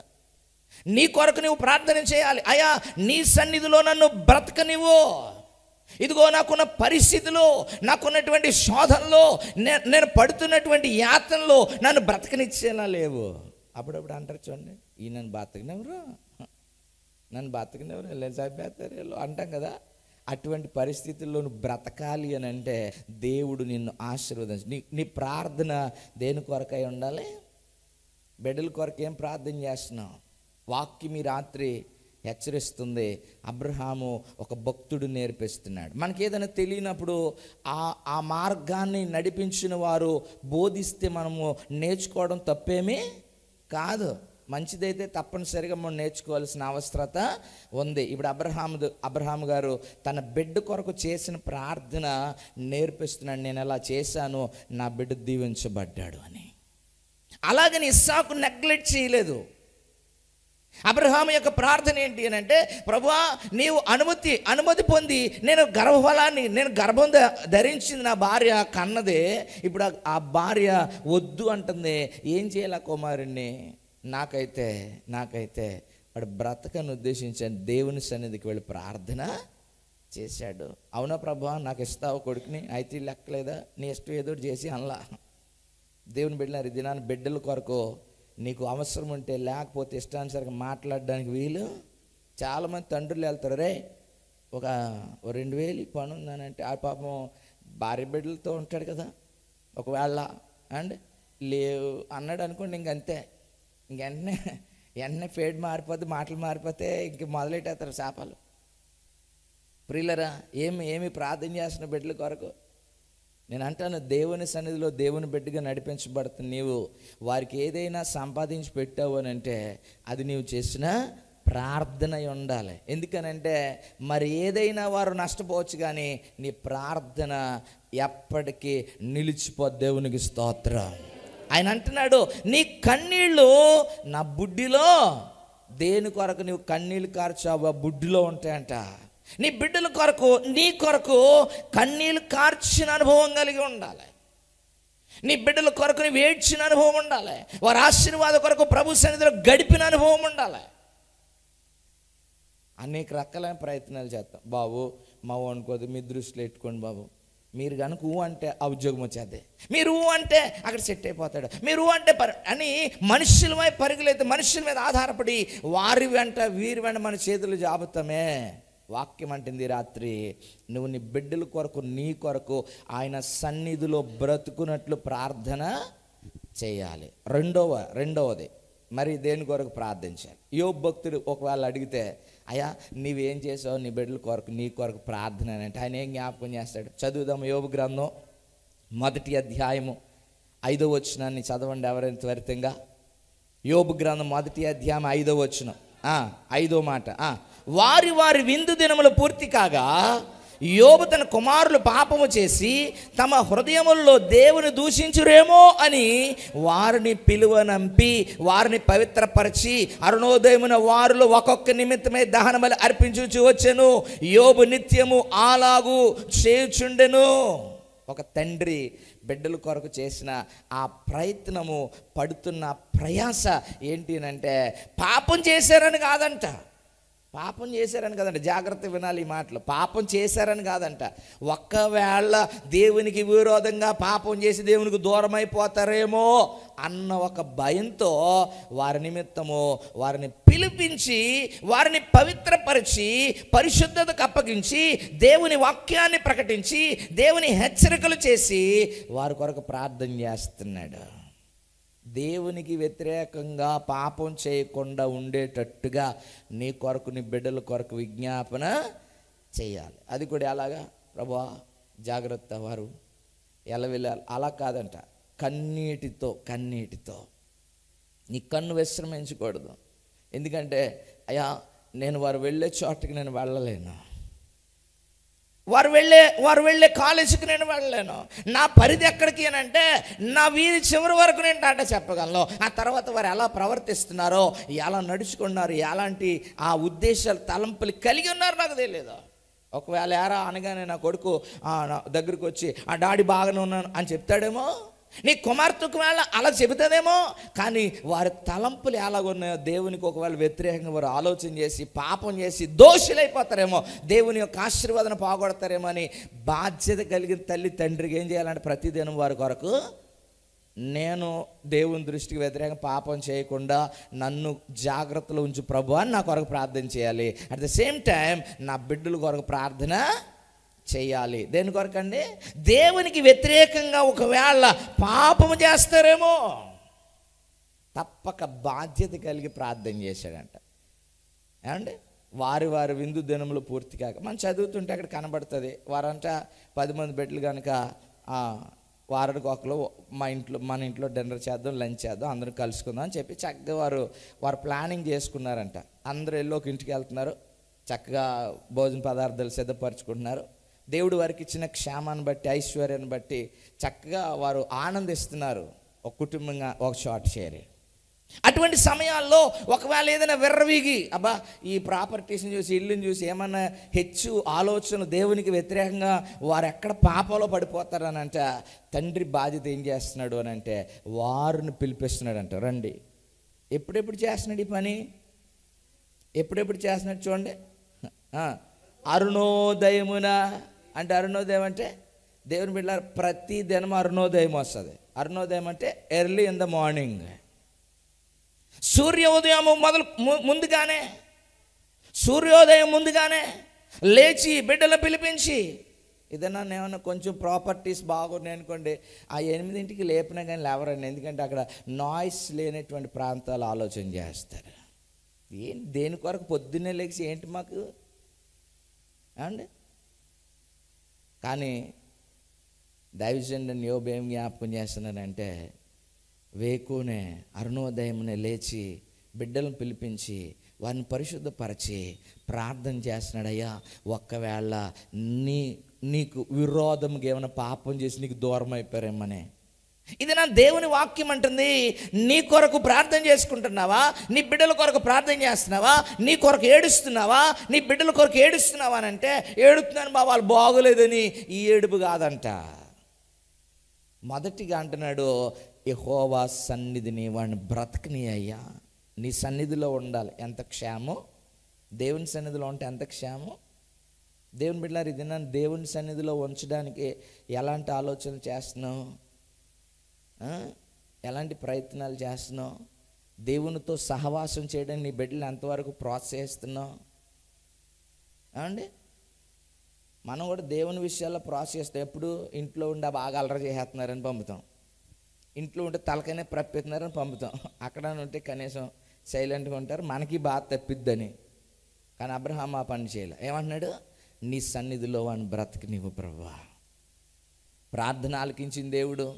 నీ కొరకు నువ్వు ప్రార్థన చేయాలి. అయ్యా నీ సన్నిధిలో నన్ను బ్రతకనివ్వు, ఇదిగో నాకున్న పరిస్థితిలో, నాకున్నటువంటి శోధనలో, నేను పడుతున్నటువంటి యాతనలో నన్ను బ్రతకనిచ్చేలా లేవు. అప్పుడప్పుడు అంటారు చూడండి, ఈ నన్ను బతకనివ్వరు వెళ్ళి చంపేస్తారు అంటాం కదా. అటువంటి పరిస్థితుల్లో నువ్వు బ్రతకాలి అని అంటే దేవుడు నిన్ను ఆశీర్వదించు. నీ ప్రార్థన దేని కొరకై ఉండాలి? బిడ్డల కొరకు ఏం ప్రార్థన చేస్తున్నావు? వాక్యం ఈ రాత్రి హెచ్చరిస్తుంది. అబ్రహాము ఒక భక్తుడు నేర్పిస్తున్నాడు. మనకి ఏదైనా తెలియనప్పుడు ఆ మార్గాన్ని నడిపించిన వారు బోధిస్తే మనము నేర్చుకోవడం తప్పేమీ కాదు. మంచిదైతే తప్పనిసరిగా మనం నేర్చుకోవాల్సిన అవసరత ఉంది. ఇప్పుడు అబ్రహాం గారు తన బిడ్డ కొరకు చేసిన ప్రార్థన నేర్పిస్తున్నాడు. నేను ఎలా చేశాను, నా బిడ్డ దీవించబడ్డాడు అని. అలాగని ఇస్సాకు నెగ్లెక్ట్ చేయలేదు. అబ్రహాము యొక్క ప్రార్థన ఏంటి అని అంటే, ప్రభువా నీవు అనుమతి పొంది నేను గర్భం ధరించింది, నా భార్య కన్నదే, ఇప్పుడు ఆ భార్య వద్దు అంటుంది, ఏం చేయాలి కుమారుణ్ణి? నాకైతే వాడు బ్రతకను ఉద్దేశించాను. దేవుని సన్నిధికి వెళ్ళి ప్రార్థన చేశాడు. అవునా ప్రభువా, నాకు ఇస్తావు కొడుకుని? అయితే లెక్కలేదా, నీ ఇష్టం ఏదో చేసి అనలా. దేవుని బిడ్డలారు, ఈ దినాన్ని బిడ్డల కొరకు నీకు అవసరం ఉంటే, లేకపోతే ఇష్టానుసారంగా మాట్లాడడానికి వీలు. చాలామంది తండ్రులు వెళ్తారు, రే ఒక 2000 పని ఉందనంటే, ఆ పాపం భార్య బిడ్డలతో ఉంటాడు కదా, ఒకవేళ అండ్ లేవు అన్నాడు అనుకోండి, ఇంకంతే, వెంటనే ఫేడ్ మారిపోతే, మాటలు మారిపోతే ఇంక మొదలెట్టేస్తారు శాపాలు. ప్రియులరా, ఏమి ప్రార్థన చేస్తున్న బిడ్డల కొరకు? నేను అంటాను, దేవుని సన్నిధిలో దేవుని బిడ్డగా నడిపించబడుతున్న నీవు వారికి ఏదైనా సంపాదించి పెట్టావు అని అంటే అది నీవు చేసిన ప్రార్థన ఉండాలి. ఎందుకనంటే మరి ఏదైనా వారు నష్టపోవచ్చు, కానీ నీ ప్రార్థన ఎప్పటికీ నిలిచిపోద్ది. దేవునికి స్తోత్రం. ఆయన అంటున్నాడు, నీ కన్నీళ్ళు నా బుడ్డిలో, దేని కొరకు నువ్వు కన్నీళ్ళు కార్చావు, ఆ బుడ్డిలో ఉంటాయంట. నీ బిడ్డల కొరకు, నీ కొరకు కన్నీళ్ళు కార్చిన అనుభవం కలిగి ఉండాలి. నీ బిడ్డల కొరకు నువ్వు ఏడ్చిన అనుభవం ఉండాలి. వారి ఆశీర్వాద కొరకు ప్రభు సన్నిధిలో గడిపిన అనుభవం ఉండాలి. అనేక రకాలైన ప్రయత్నాలు చేస్తాం. బాబు మా అనుకోదు, మీ దృష్టిలో పెట్టుకోండి బాబు, మీరు కనుక అంటే ఆ ఉద్యోగం వచ్చేది, మీరు అంటే అక్కడ సెట్ అయిపోతాడు, మీరు అంటే అని మనుషులమై పరుగులైతే మనుషుల మీద ఆధారపడి వారి వెంట వీరి వెంట మన చేతులు జాబుతామే. వాక్యం అంటుంది రాత్రి, నువ్వు నీ బిడ్డల కొరకు, నీ కొరకు ఆయన సన్నిధిలో బ్రతుకున్నట్లు ప్రార్థన చేయాలి. రెండవది మరి దేని కొరకు ప్రార్థించాలి? యోబు భక్తుడు ఒకవేళ అడిగితే, అయ్యా నీవేం చేసావు నీ బిడ్డల కొరకు, నీ కొరకు ప్రార్థన అని అంటే ఆయన ఏం జ్ఞాపకం చేస్తాడు? చదువుదాం. యోబు గ్రంథం 1వ అధ్యాయము 5వ వచనాన్ని చదవండి ఎవరైనా త్వరితంగా. యోబు గ్రంథం 1వ అధ్యాయం 5వ వచనం, 5వ మాట. వారి విందు దినములు పూర్తి కాగా యోబు తన కుమారులు పాపము చేసి తమ హృదయముల్లో దేవుని దూషించురేమో అని వారిని పిలువనంపి వారిని పవిత్రపరిచి అరుణోదయమున వారిలో ఒక్కొక్క నిమిత్తమై దహన బలి అర్పించుచు వచ్చెను. యోబు నిత్యము అలాగూ చేయుచుండెను. ఒక తండ్రి బిడ్డల కొరకు చేసిన ఆ ప్రయత్నము, పడుతున్న ప్రయాస ఏంటి అంటే పాపం చేశారని కాదంట, పాపం చేశారని కాదంట. జాగ్రత్త వినాలి ఈ మాటలు. పాపం చేశారని కాదంట. ఒక్కవేళ దేవునికి విరోధంగా పాపం చేసి దేవునికి దూరం అయిపోతారేమో అన్న ఒక భయంతో వారి నిమిత్తము వారిని పిలిపించి వారిని పవిత్రపరిచి పరిశుద్ధతకు అప్పగించి దేవుని వాక్యాన్ని ప్రకటించి దేవుని హెచ్చరికలు చేసి వారి కొరకు ప్రార్థన చేస్తున్నాడు. దేవునికి వ్యతిరేకంగా పాపం చేయకుండా ఉండేటట్టుగా నీ కొరకు, నీ బిడ్డల కొరకు విజ్ఞాపన చేయాలి. అది కూడా ఎలాగా? ప్రభువా జాగ్రత్త, వారు ఎలా వెళ్ళాలి? అలా కాదంట, కన్నీటితో నీ కన్ను విశ్రమించకూడదు. ఎందుకంటే అయ్యా నేను వారు వెళ్ళే చోటకి నేను వెళ్ళలేను, వారు వెళ్ళే కాలేజీకి నేను వెళ్ళలేను, నా పరిధి ఎక్కడికి అని అంటే నా వీధి చివరి వరకు నేను డాటా చెప్పగలను. ఆ తర్వాత వారు ఎలా ప్రవర్తిస్తున్నారో, ఎలా నడుచుకున్నారు, ఎలాంటి ఆ ఉద్దేశాలు తలంపులు కలిగి ఉన్నారో నాకు తెలియదు. ఒకవేళ ఎరా అనగానే నా కొడుకు నా దగ్గరికి వచ్చి ఆ డాడీ బాగానే ఉన్నాను అని చెప్తాడేమో, నీ కుమార్తెకు వేళ అలా చెబుతుందేమో, కానీ వారి తలంపులు ఎలాగున్నాయో దేవునికి ఒకవేళ వ్యతిరేకంగా వారు ఆలోచన చేసి పాపం చేసి దోషులైపోతారేమో, దేవుని యొక్క ఆశీర్వాదం పోగొడతారేమో అని బాధ్యత కలిగిన తల్లి తండ్రికి ఏం చేయాలంటే ప్రతిదినం వారి కొరకు, నేను దేవుని దృష్టికి వ్యతిరేకంగా పాపం చేయకుండా నన్ను జాగ్రత్తలో ఉంచు ప్రభు అని నా కొరకు ప్రార్థన చేయాలి. అట్ ద సేమ్ టైం నా బిడ్డల కొరకు ప్రార్థన చేయాలి. దేని కొరకండి? దేవునికి వ్యతిరేకంగా ఒకవేళ పాపము చేస్తారేమో, తప్పక బాధ్యత కలిగి ప్రార్థన చేశాడంట. ఏమండి, వారి విందు దినములు పూర్తి కాక మనం చదువుతుంటే అక్కడ కనబడుతుంది. వారంట 10 మంది బిడ్డలు కనుక వారానికి ఒకరు మన ఇంట్లో డిన్నర్ చేద్దాం, లంచ్ చేద్దాం, అందరం కలుసుకుందాం అని చెప్పి చక్కగా వారు ప్లానింగ్ చేసుకున్నారంట. అందరూ వెళ్ళి ఒక ఇంటికి వెళ్తున్నారు, చక్కగా భోజన పదార్థాలు సిద్ధపరచుకుంటున్నారు. దేవుడు వారికి ఇచ్చిన క్షేమాన్ని బట్టి, ఐశ్వర్యాన్ని బట్టి చక్కగా వారు ఆనందిస్తున్నారు, ఒక కుటుంబంగా ఒక చోట చేరి. అటువంటి సమయాల్లో ఒకవేళ ఏదైనా విర్రవీగి అబ్బా ఈ ప్రాపర్టీస్ని చూసి, ఇల్లుని చూసి ఏమన్నా హెచ్చు ఆలోచనలు దేవునికి వ్యతిరేకంగా వారు ఎక్కడ పాపంలో పడిపోతారని అంటే, తండ్రి బాధ్యత ఏం చేస్తున్నాడు అని అంటే వారిని పిలిపిస్తున్నాడంట. రండి. ఎప్పుడెప్పుడు చేస్తున్నాడు ఈ పని? ఎప్పుడెప్పుడు చేస్తున్నాడు చూడండి. అరుణోదయమున అంటే, అరుణోదయం అంటే దేవుని బిడ్డలారా ప్రతి దినం అరుణోదయం వస్తుంది. అరుణోదయం అంటే ఎర్లీ ఇన్ ద మార్నింగ్. సూర్యోదయం సూర్యోదయం ముందుగానే లేచి బిడ్డలు పిలిపించి, ఏదైనా ఏమన్నా కొంచెం ప్రాపర్టీస్ బాగున్నాయి అనుకోండి, ఆ 8ంటికి లేపినా కానీ లేవరండి. ఎందుకంటే అక్కడ నాయిస్ లేనటువంటి ప్రాంతాలు ఆలోచన చేస్తారు. దేని కొరకు పొద్దున్నే లేచి ఏంటి మాకు అండి? కానీ దైవజనుడు యోబు ఏం జ్ఞాపకం చేస్తున్నానంటే, వేకునే అరుణోదయమునే లేచి బిడ్డలను పిలిపించి వారిని పరిశుద్ధపరిచి ప్రార్థన చేస్తున్నాడు. అయ్యా ఒక్కవేళ నీకు విరోధంగా ఏమైనా పాపం చేసి నీకు దూరం అయిపోయారేమనే. ఇది నా దేవుని వాక్యం అంటుంది. నీ కొరకు ప్రార్థన చేసుకుంటున్నావా? నీ బిడ్డల కొరకు ప్రార్థన చేస్తున్నావా? నీ కొరకు ఏడుస్తున్నావా? నీ బిడ్డల కొరకు ఏడుస్తున్నావా అని అంటే, ఏడుతున్నాను బా వాళ్ళు బాగోలేదని ఈ ఏడుపు కాదంట. మొదటిగా అంటున్నాడు, యెహోవా సన్నిధిని వాడిని బ్రతకని అయ్యా. నీ సన్నిధిలో ఉండాలి. ఎంత క్షేమం! దేవుని సన్నిధిలో ఉంటే ఎంత క్షేమం! దేవుని బిడ్డలారా, ఇది నన్ను దేవుని సన్నిధిలో ఉంచడానికి ఎలాంటి ఆలోచనలు చేస్తున్నావు? ఎలాంటి ప్రయత్నాలు చేస్తున్నావు? దేవునితో సహవాసం చేయడానికి నీ బిడ్డలు ఎంతవరకు ప్రోత్సహిస్తున్నావు అండి? మనం కూడా దేవుని విషయాల్లో ప్రోత్సహిస్తాం. ఎప్పుడు ఇంట్లో ఉండి బాగా అలర చేస్తున్నారని పంపుతాం, ఇంట్లో ఉంటే తలకైనా ప్రప్పిస్తున్నారని పంపుతాం, అక్కడ ఉంటే కనీసం సైలెంట్గా ఉంటారు, మనకి బాధ తప్పిద్దని. కానీ అబ్రహాం ఆ పని చేయలే. ఏమంటున్నాడు? నీ సన్నిధిలో వాడిని బ్రతికి నీవు ప్రభువా. ప్రార్థన ఆలకించిన దేవుడు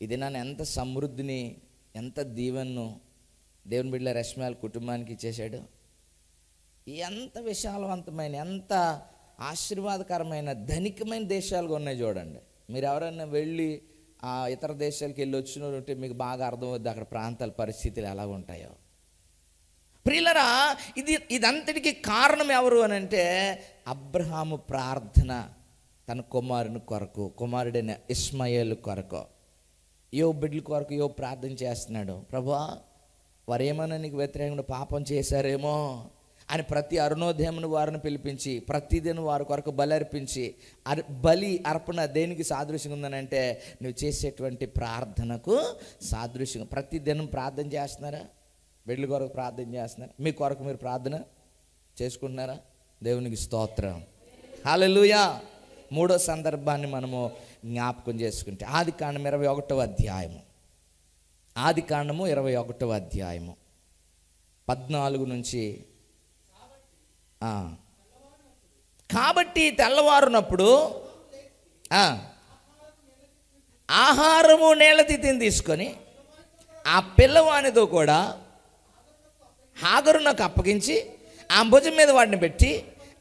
ఇది నన్ను ఎంత సమృద్ధిని, ఎంత దీవెన్ను దేవుని బిడ్డల రష్మాల కుటుంబానికి ఇచ్చేశాడు. ఎంత విశాలవంతమైన, ఎంత ఆశీర్వాదకరమైన, ధనికమైన దేశాలుగా ఉన్నాయి చూడండి. మీరు ఎవరైనా వెళ్ళి ఇతర దేశాలకు వెళ్ళి వచ్చిన ఉంటే మీకు బాగా అర్థమవుద్ది అక్కడ ప్రాంతాల పరిస్థితులు ఎలా ఉంటాయో. ప్రియులరా, ఇదంతటికి కారణం ఎవరు అని అంటే అబ్రహాము ప్రార్థన. తన కుమారుని కొరకు, కుమారుడైన ఇష్మాయేలు కొరకు, బిడ్డల కొరకు ప్రార్థన చేస్తున్నాడు. ప్రభువా వారు ఏమైనా నీకు వ్యతిరేకంగా పాపం చేశారేమో అని ప్రతి అరుణోదయమును వారిని పిలిపించి ప్రతిదినం వారి కొరకు బలి అర్పించి, బలి అర్పణ దేనికి సాదృశ్యంగా ఉందనంటే నువ్వు చేసేటువంటి ప్రార్థనకు సాదృశ్యంగా. ప్రతిదినం ప్రార్థన చేస్తున్నారా? బిడ్డల కొరకు ప్రార్థన చేస్తున్నారా? మీ కొరకు మీరు ప్రార్థన చేసుకుంటున్నారా? దేవునికి స్తోత్రం, హల్లెలూయా. మూడో సందర్భాన్ని మనము జ్ఞాపకం చేసుకుంటే ఆదికాండం 21వ అధ్యాయము. ఆదికాండము 21వ అధ్యాయము 14 నుంచి. కాబట్టి తెల్లవారునప్పుడు ఆహారము నీళ్ళ తిత్తిని తీసుకొని ఆ పిల్లవానితో కూడా హాగరునకు అప్పగించి ఆ భుజం మీద వాడిని పెట్టి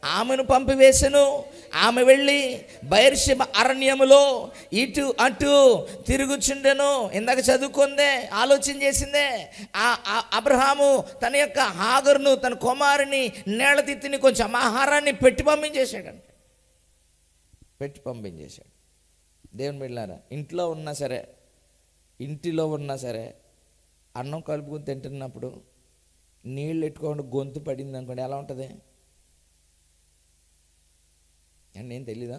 ఆమెను పంపివేసెను. ఆమె వెళ్ళి బయర్షెబ అరణ్యములో ఇటు అటు తిరుగుచుండెను. ఇందాక చదువుకుందే, ఆలోచన చేసిందే. అబ్రహాము తన యొక్క హాగరును, తన కుమారుని నీళ్ళ తిత్తిని కొంచెం ఆహారాన్ని పెట్టి పంపించేశాడంట. పెట్టి పంపించేశాడు. దేవుని బిడ్డలారా, ఇంట్లో ఉన్నా సరే, ఇంటిలో ఉన్నా సరే, అన్నం కలుపుకొని తింటున్నప్పుడు నీళ్ళు ఎట్టుకోకుండా గొంతు పడింది అనుకోండి, ఎలా ఉంటుంది అండి? ఏం తెలీదా?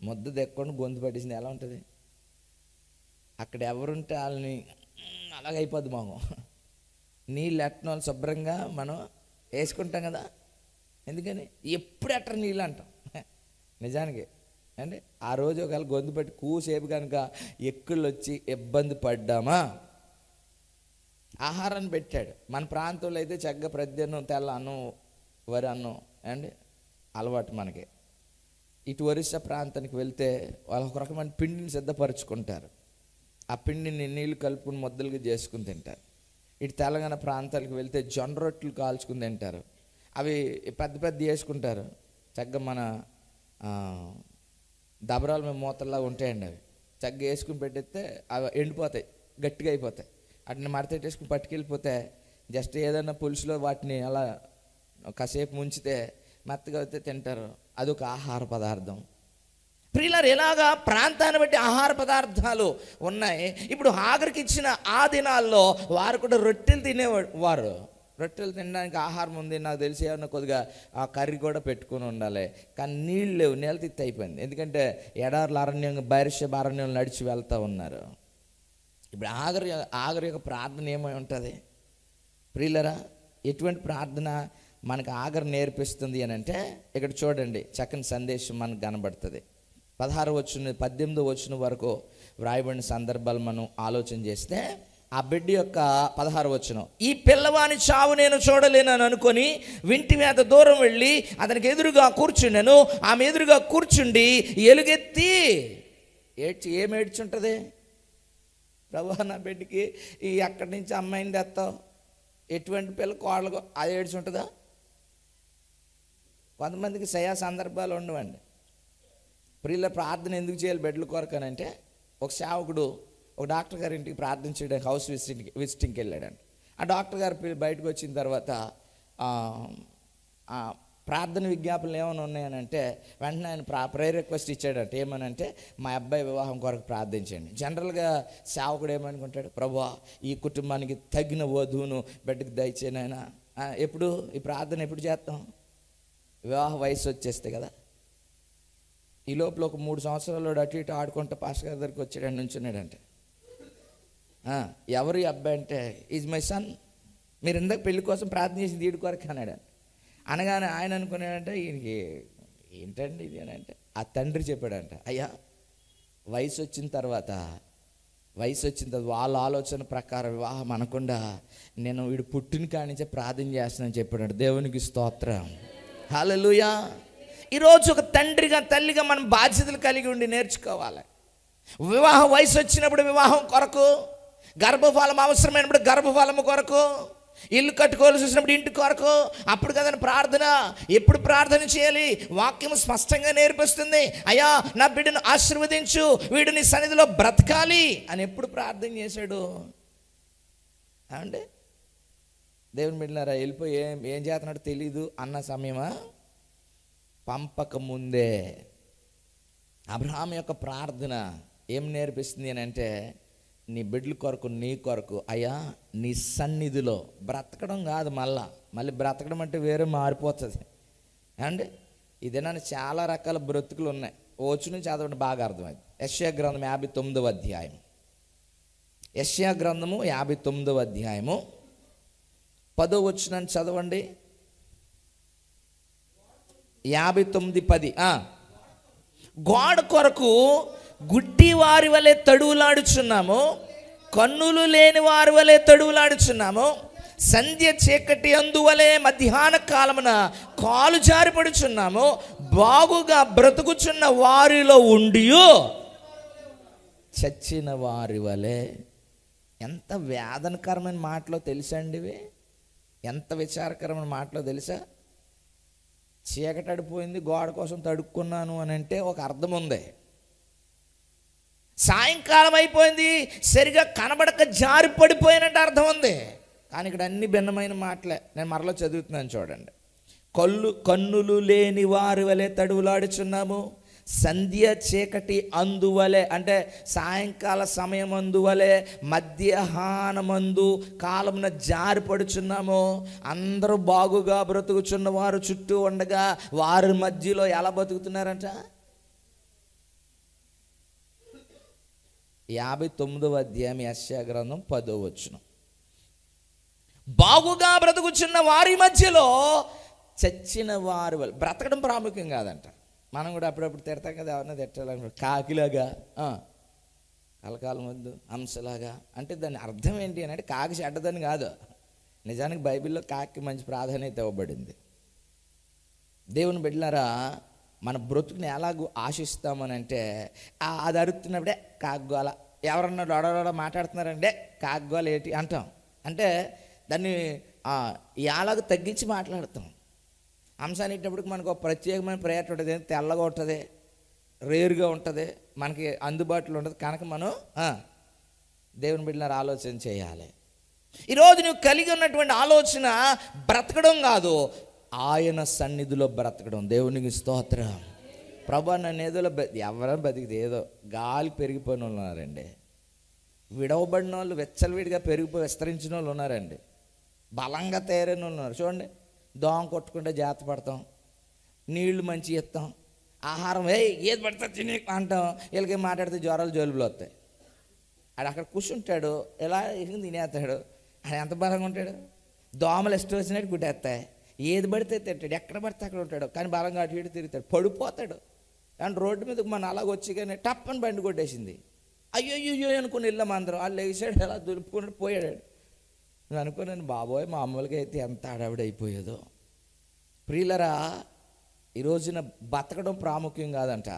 ముద్ద దెక్కుండా గొంతు పట్టేసింది ఎలా ఉంటుంది? అక్కడ ఎవరుంటే వాళ్ళని అలాగైపోద్ది మాకు. నీళ్ళు ఎట్టన వాళ్ళు శుభ్రంగా మనం వేసుకుంటాం కదా, ఎందుకని ఎప్పుడు ఎట్టరు నీళ్ళు అంటాం. నిజానికి అంటే ఆ రోజు ఒకవేళ గొంతు పట్టి కూసేపు కనుక ఎక్కుళ్ళు వచ్చి ఇబ్బంది పడ్డామా, ఆహారాన్ని పెట్టాడు. మన ప్రాంతంలో అయితే చక్కగా ప్రతిదినం తెల్ల అన్నం, వరి అన్నం అండి అలవాటు మనకి. ఇటు ఒరిస్సా ప్రాంతానికి వెళ్తే వాళ్ళు ఒక రకమైన పిండిని సిద్ధపరచుకుంటారు. ఆ పిండిని నీళ్లు కలుపుకుని ముద్దలుగా చేసుకుని తింటారు. ఇటు తెలంగాణ ప్రాంతాలకు వెళ్తే జొన్న రొట్టెలు కాల్చుకుని తింటారు. అవి పెద్ద పెద్ద వేసుకుంటారు. చక్కగా మన దబరాల మీద మూతల్లాగా ఉంటాయండి. అవి చక్కగా వేసుకుని పెట్టేస్తే అవి ఎండిపోతాయి, గట్టిగా అయిపోతాయి. వాటిని మడతెట్టేసుకుని పట్టుకెళ్ళిపోతే జస్ట్ ఏదైనా పులుసులో వాటిని అలా కాసేపు ముంచితే మెత్తగా అయితే తింటారు. అదొక ఆహార పదార్థం. ప్రియులారా, ఇలాగా ప్రాంతాన్ని బట్టి ఆహార పదార్థాలు ఉన్నాయి. ఇప్పుడు ఆఖరికి ఇచ్చిన ఆ దినాల్లో వారు కూడా రొట్టెలు తినేవారు. రొట్టెలు తినడానికి ఆహారం ఉంది, నాకు తెలిసి ఏమన్నా కొద్దిగా ఆ కర్రీ కూడా పెట్టుకుని ఉండాలి. కానీ నీళ్ళు లేవు, నేల తిత్తి అయిపోయింది. ఎందుకంటే ఎడారుల అరణ్యం, బైర్షెబ అరణ్యం నడిచి వెళ్తూ ఉన్నారు. ఇప్పుడు ఆఖరి యొక్క ప్రార్థన ఏమై ఉంటుంది ప్రియులారా? ఎటువంటి ప్రార్థన మనకు ఆఖరి నేర్పిస్తుంది అని అంటే ఇక్కడ చూడండి, చక్కని సందేశం మనకు కనబడుతుంది. 16 వచనం 18 వచనం వరకు వ్రాయబడిన సందర్భాలు మనం ఆలోచన చేస్తే, ఆ బిడ్డ యొక్క 16 వచనం, ఈ పిల్లవాని చావు నేను చూడలేనని అనుకొని వింటి మీద దూరం వెళ్ళి అతనికి ఎదురుగా కూర్చున్నాను. ఆమె ఎదురుగా కూర్చుండి ఎలుగెత్తి ఏమి ఏడ్చుంటుంది? ప్రభా, నా బిడ్డకి ఈ అక్కడి నుంచి అమ్మాయిని తెస్తావు, ఎటువంటి పిల్ల కోడలు అది ఏడ్చుంటుందా? కొంతమందికి సయా సందర్భాలు ఉండవండి. ప్రియుల ప్రార్థన ఎందుకు చేయాలి బిడ్డల కొరకు అని అంటే, ఒక సేవకుడు ఒక డాక్టర్ గారి ఇంటికి ప్రార్థన చేయడానికి హౌస్ విజిటింగ్కి వెళ్ళాడండి. ఆ డాక్టర్ గారు బయటకు వచ్చిన తర్వాత ప్రార్థన విజ్ఞాపనలు ఏమైనా ఉన్నాయని అంటే వెంటనే ఆయన ప్రేయర్ రిక్వెస్ట్ ఇచ్చాడంట. ఏమనంటే, మా అబ్బాయి వివాహం కొరకు ప్రార్థించండి. జనరల్గా సేవకుడు ఏమనుకుంటాడు, ప్రభువా ఈ కుటుంబానికి తగిన వధువును బిడ్డకి దయచేయనైనా. ఎప్పుడు ఈ ప్రార్థన ఎప్పుడు చేస్తాం? వివాహ వయసు వచ్చేస్తే కదా. ఈ లోపల ఒక 3 సంవత్సరాలు అటు ఇటు ఆడుకుంటూ పాస్టర్ గారి దగ్గరికి వచ్చాడు, నుంచున్నాడంటే, ఎవరు ఈ అబ్బాయి అంటే, ఈజ్ మై సన్, మీరు ఇందాక పెళ్లి కోసం ప్రార్థన చేసి దీడి కొరకు అన్నాడు. అనగానే ఆయన అనుకున్నాడంటే, ఈయనకి ఏంటండి ఇది అని అంటే, ఆ తండ్రి చెప్పాడంట, అయ్యా వయసు వచ్చిన తర్వాత వాళ్ళ ఆలోచన ప్రకారం వివాహం అనకుండా నేను వీడు పుట్టిన కానించే ప్రార్థన చేస్తానని చెప్పాడు. దేవునికి స్తోత్రం, హల్లెలూయా. ఈరోజు ఒక తండ్రిగా తల్లిగా మనం బాధ్యతలు కలిగి ఉండి నేర్చుకోవాలి. వివాహ వయసు వచ్చినప్పుడు వివాహం కొరకు, గర్భఫలం అవసరమైనప్పుడు గర్భఫలము కొరకు, ఇల్లు కట్టుకోవాల్సి వచ్చినప్పుడు ఇంటి కొరకు. అప్పుడు కదని ప్రార్థన. ఎప్పుడు ప్రార్థన చేయాలి? వాక్యం స్పష్టంగా నేర్పిస్తుంది. అయ్యా నా బిడ్డను ఆశీర్వదించు, వీడు నీ సన్నిధిలో బ్రతకాలి అని ఎప్పుడు ప్రార్థన చేశాడు అంటే, దేవుని బిడ్డలారా, వెళ్ళిపోయి ఏం చేస్తున్నాడో తెలీదు అన్న సమయమా? పంపక ముందే అబ్రహాము యొక్క ప్రార్థన ఏం నేర్పిస్తుంది అని అంటే, నీ బిడ్డల కొరకు, నీ కొరకు అయ్యా నీ సన్నిధిలో బ్రతకడం కాదు, మళ్ళీ బ్రతకడం అంటే వేరే మారిపోతుంది అండి. ఇదేనా చాలా రకాల బ్రతుకులు ఉన్నాయి. వచ్చి నుంచి చదవండి, బాగా అర్థమైంది. యెషయా గ్రంథం 59వ అధ్యాయం. యెషయా గ్రంథము 59వ అధ్యాయము 10వ వచనాన్ని చదవండి. 59:10. గోడ కొరకు గుడ్డి వారి వలె తడువులాడుచున్నాము, కన్నులు లేని వారి వలె తడువులాడుచున్నాము, సంధ్య చీకటి అందువలే మధ్యాహ్న కాలమున కాలు జారిపడుచున్నాము, బాగుగా బ్రతుకుచున్న వారిలో ఉండి చచ్చిన వారి వలె. ఎంత వేదనకరమైన మాటలో తెలుసా అండి ఇవి? ఎంత విచారకరమైన మాటలో తెలుసా? చీకటడిపోయింది, గోడ కోసం తడుక్కున్నాను అని అంటే ఒక అర్థం ఉంది. సాయంకాలం అయిపోయింది, సరిగా కనబడక జారి పడిపోయినట్టు అర్థం ఉంది. కానీ ఇక్కడ అన్ని భిన్నమైన మాటలే. నేను మరలా చదువుతున్నాను చూడండి. కన్నులు లేని వారి వలె తడువులాడుచున్నాము, సంధ్య చీకటి అందువలే అంటే సాయంకాల సమయం అందువలే మధ్యాహ్నమందు కాలమున జారిపడుచున్నాము. అందరూ బాగుగా బ్రతుకుచున్న వారు చుట్టూ ఉండగా వారి మధ్యలో ఎలా బతుకుతున్నారంట? 59వ అధ్యాయం యెషయా గ్రంథం 10వ వచనం. బాగుగా బ్రతుకుచున్న వారి మధ్యలో చచ్చిన వారి వల్ల. బ్రతకడం ప్రాముఖ్యం కాదంట. మనం కూడా అప్పుడప్పుడు తిడతాం కదా, ఎవరన్నా తిట్టాలనుకో, కాకిలాగా, కలకాలం వద్దు, హంసలాగా. అంటే దాని అర్థం ఏంటి అని అంటే, కాకి చెడ్డదని కాదు. నిజానికి బైబిల్లో కాకి మంచి ప్రాధాన్యత ఇవ్వబడింది. దేవుని బిడ్డలారా, మన బ్రతుకుని ఎలాగూ ఆశిస్తామనంటే అది అరుతున్నప్పుడే కాగ్గోల, ఎవరన్నా డొడడొడ మాట్లాడుతున్నారంటే కాగ్గోల ఏంటి అంటాం. అంటే దాన్ని ఎలాగో తగ్గించి మాట్లాడతాం. అంశాన్ని ఇట్టేప్పటికి మనకు ఒక ప్రత్యేకమైన ప్రయారిటీ ఉంటుంది, తెల్లగా ఉంటుంది, రేరుగా ఉంటుంది, మనకి అందుబాటులో ఉంటుంది. కనుక మనం దేవుని బిడ్డలారా ఆలోచన చేయాలి. ఈరోజు నువ్వు కలిగి ఉన్నటువంటి ఆలోచన బ్రతకడం కాదు, ఆయన సన్నిధిలో బ్రతకడం. దేవునికి స్తోత్రం. ప్రభా నన్ను ఏదో ఎవరైనా బతికితే ఏదో గాలి పెరిగిపోయిన వాళ్ళు ఉన్నారండి, విడవబడిన వాళ్ళు వెచ్చలవిడిగా పెరిగిపోయి విస్తరించిన వాళ్ళు ఉన్నారండి, బలంగా తయారైన వాళ్ళు ఉన్నారు. చూడండి, దోమ కొట్టుకుంటే జాగ్రత్త పడతాం, నీళ్లు మంచి ఇస్తాం, ఆహారం ఏది పడితే తిని అంటాం. వీళ్ళకి మాట్లాడితే జ్వరాలు జలుబులు వస్తాయి. ఆడు అక్కడ కూర్చుంటాడు, ఎలా తినేస్తాడు. ఆయన ఎంత బలంగా ఉంటాడు, దోమలు ఇష్టం వచ్చినట్టు కుట్టేస్తాయి, ఏది పడితే తింటాడు, ఎక్కడ పడితే అక్కడ ఉంటాడు. కానీ బలంగా అటు ఇటు తిరుగుతాడు, పడిపోతాడు. అండ్ రోడ్డు మీదకి మన అలాగ వచ్చి కానీ టప్పని బండి కొట్టేసింది, అయ్యో అనుకుని వెళ్ళాం అందరం. వాళ్ళు లేచాడు, ఎలా దులుపుకున్నాడు, పోయాడు. నేను అనుకున్నాను, బాబోయ్ మా అమ్మలకి అయితే ఎంత అడవిడైపోయేదో. ప్రియులరా, ఈ రోజున బతకడం ప్రాముఖ్యం కాదంట,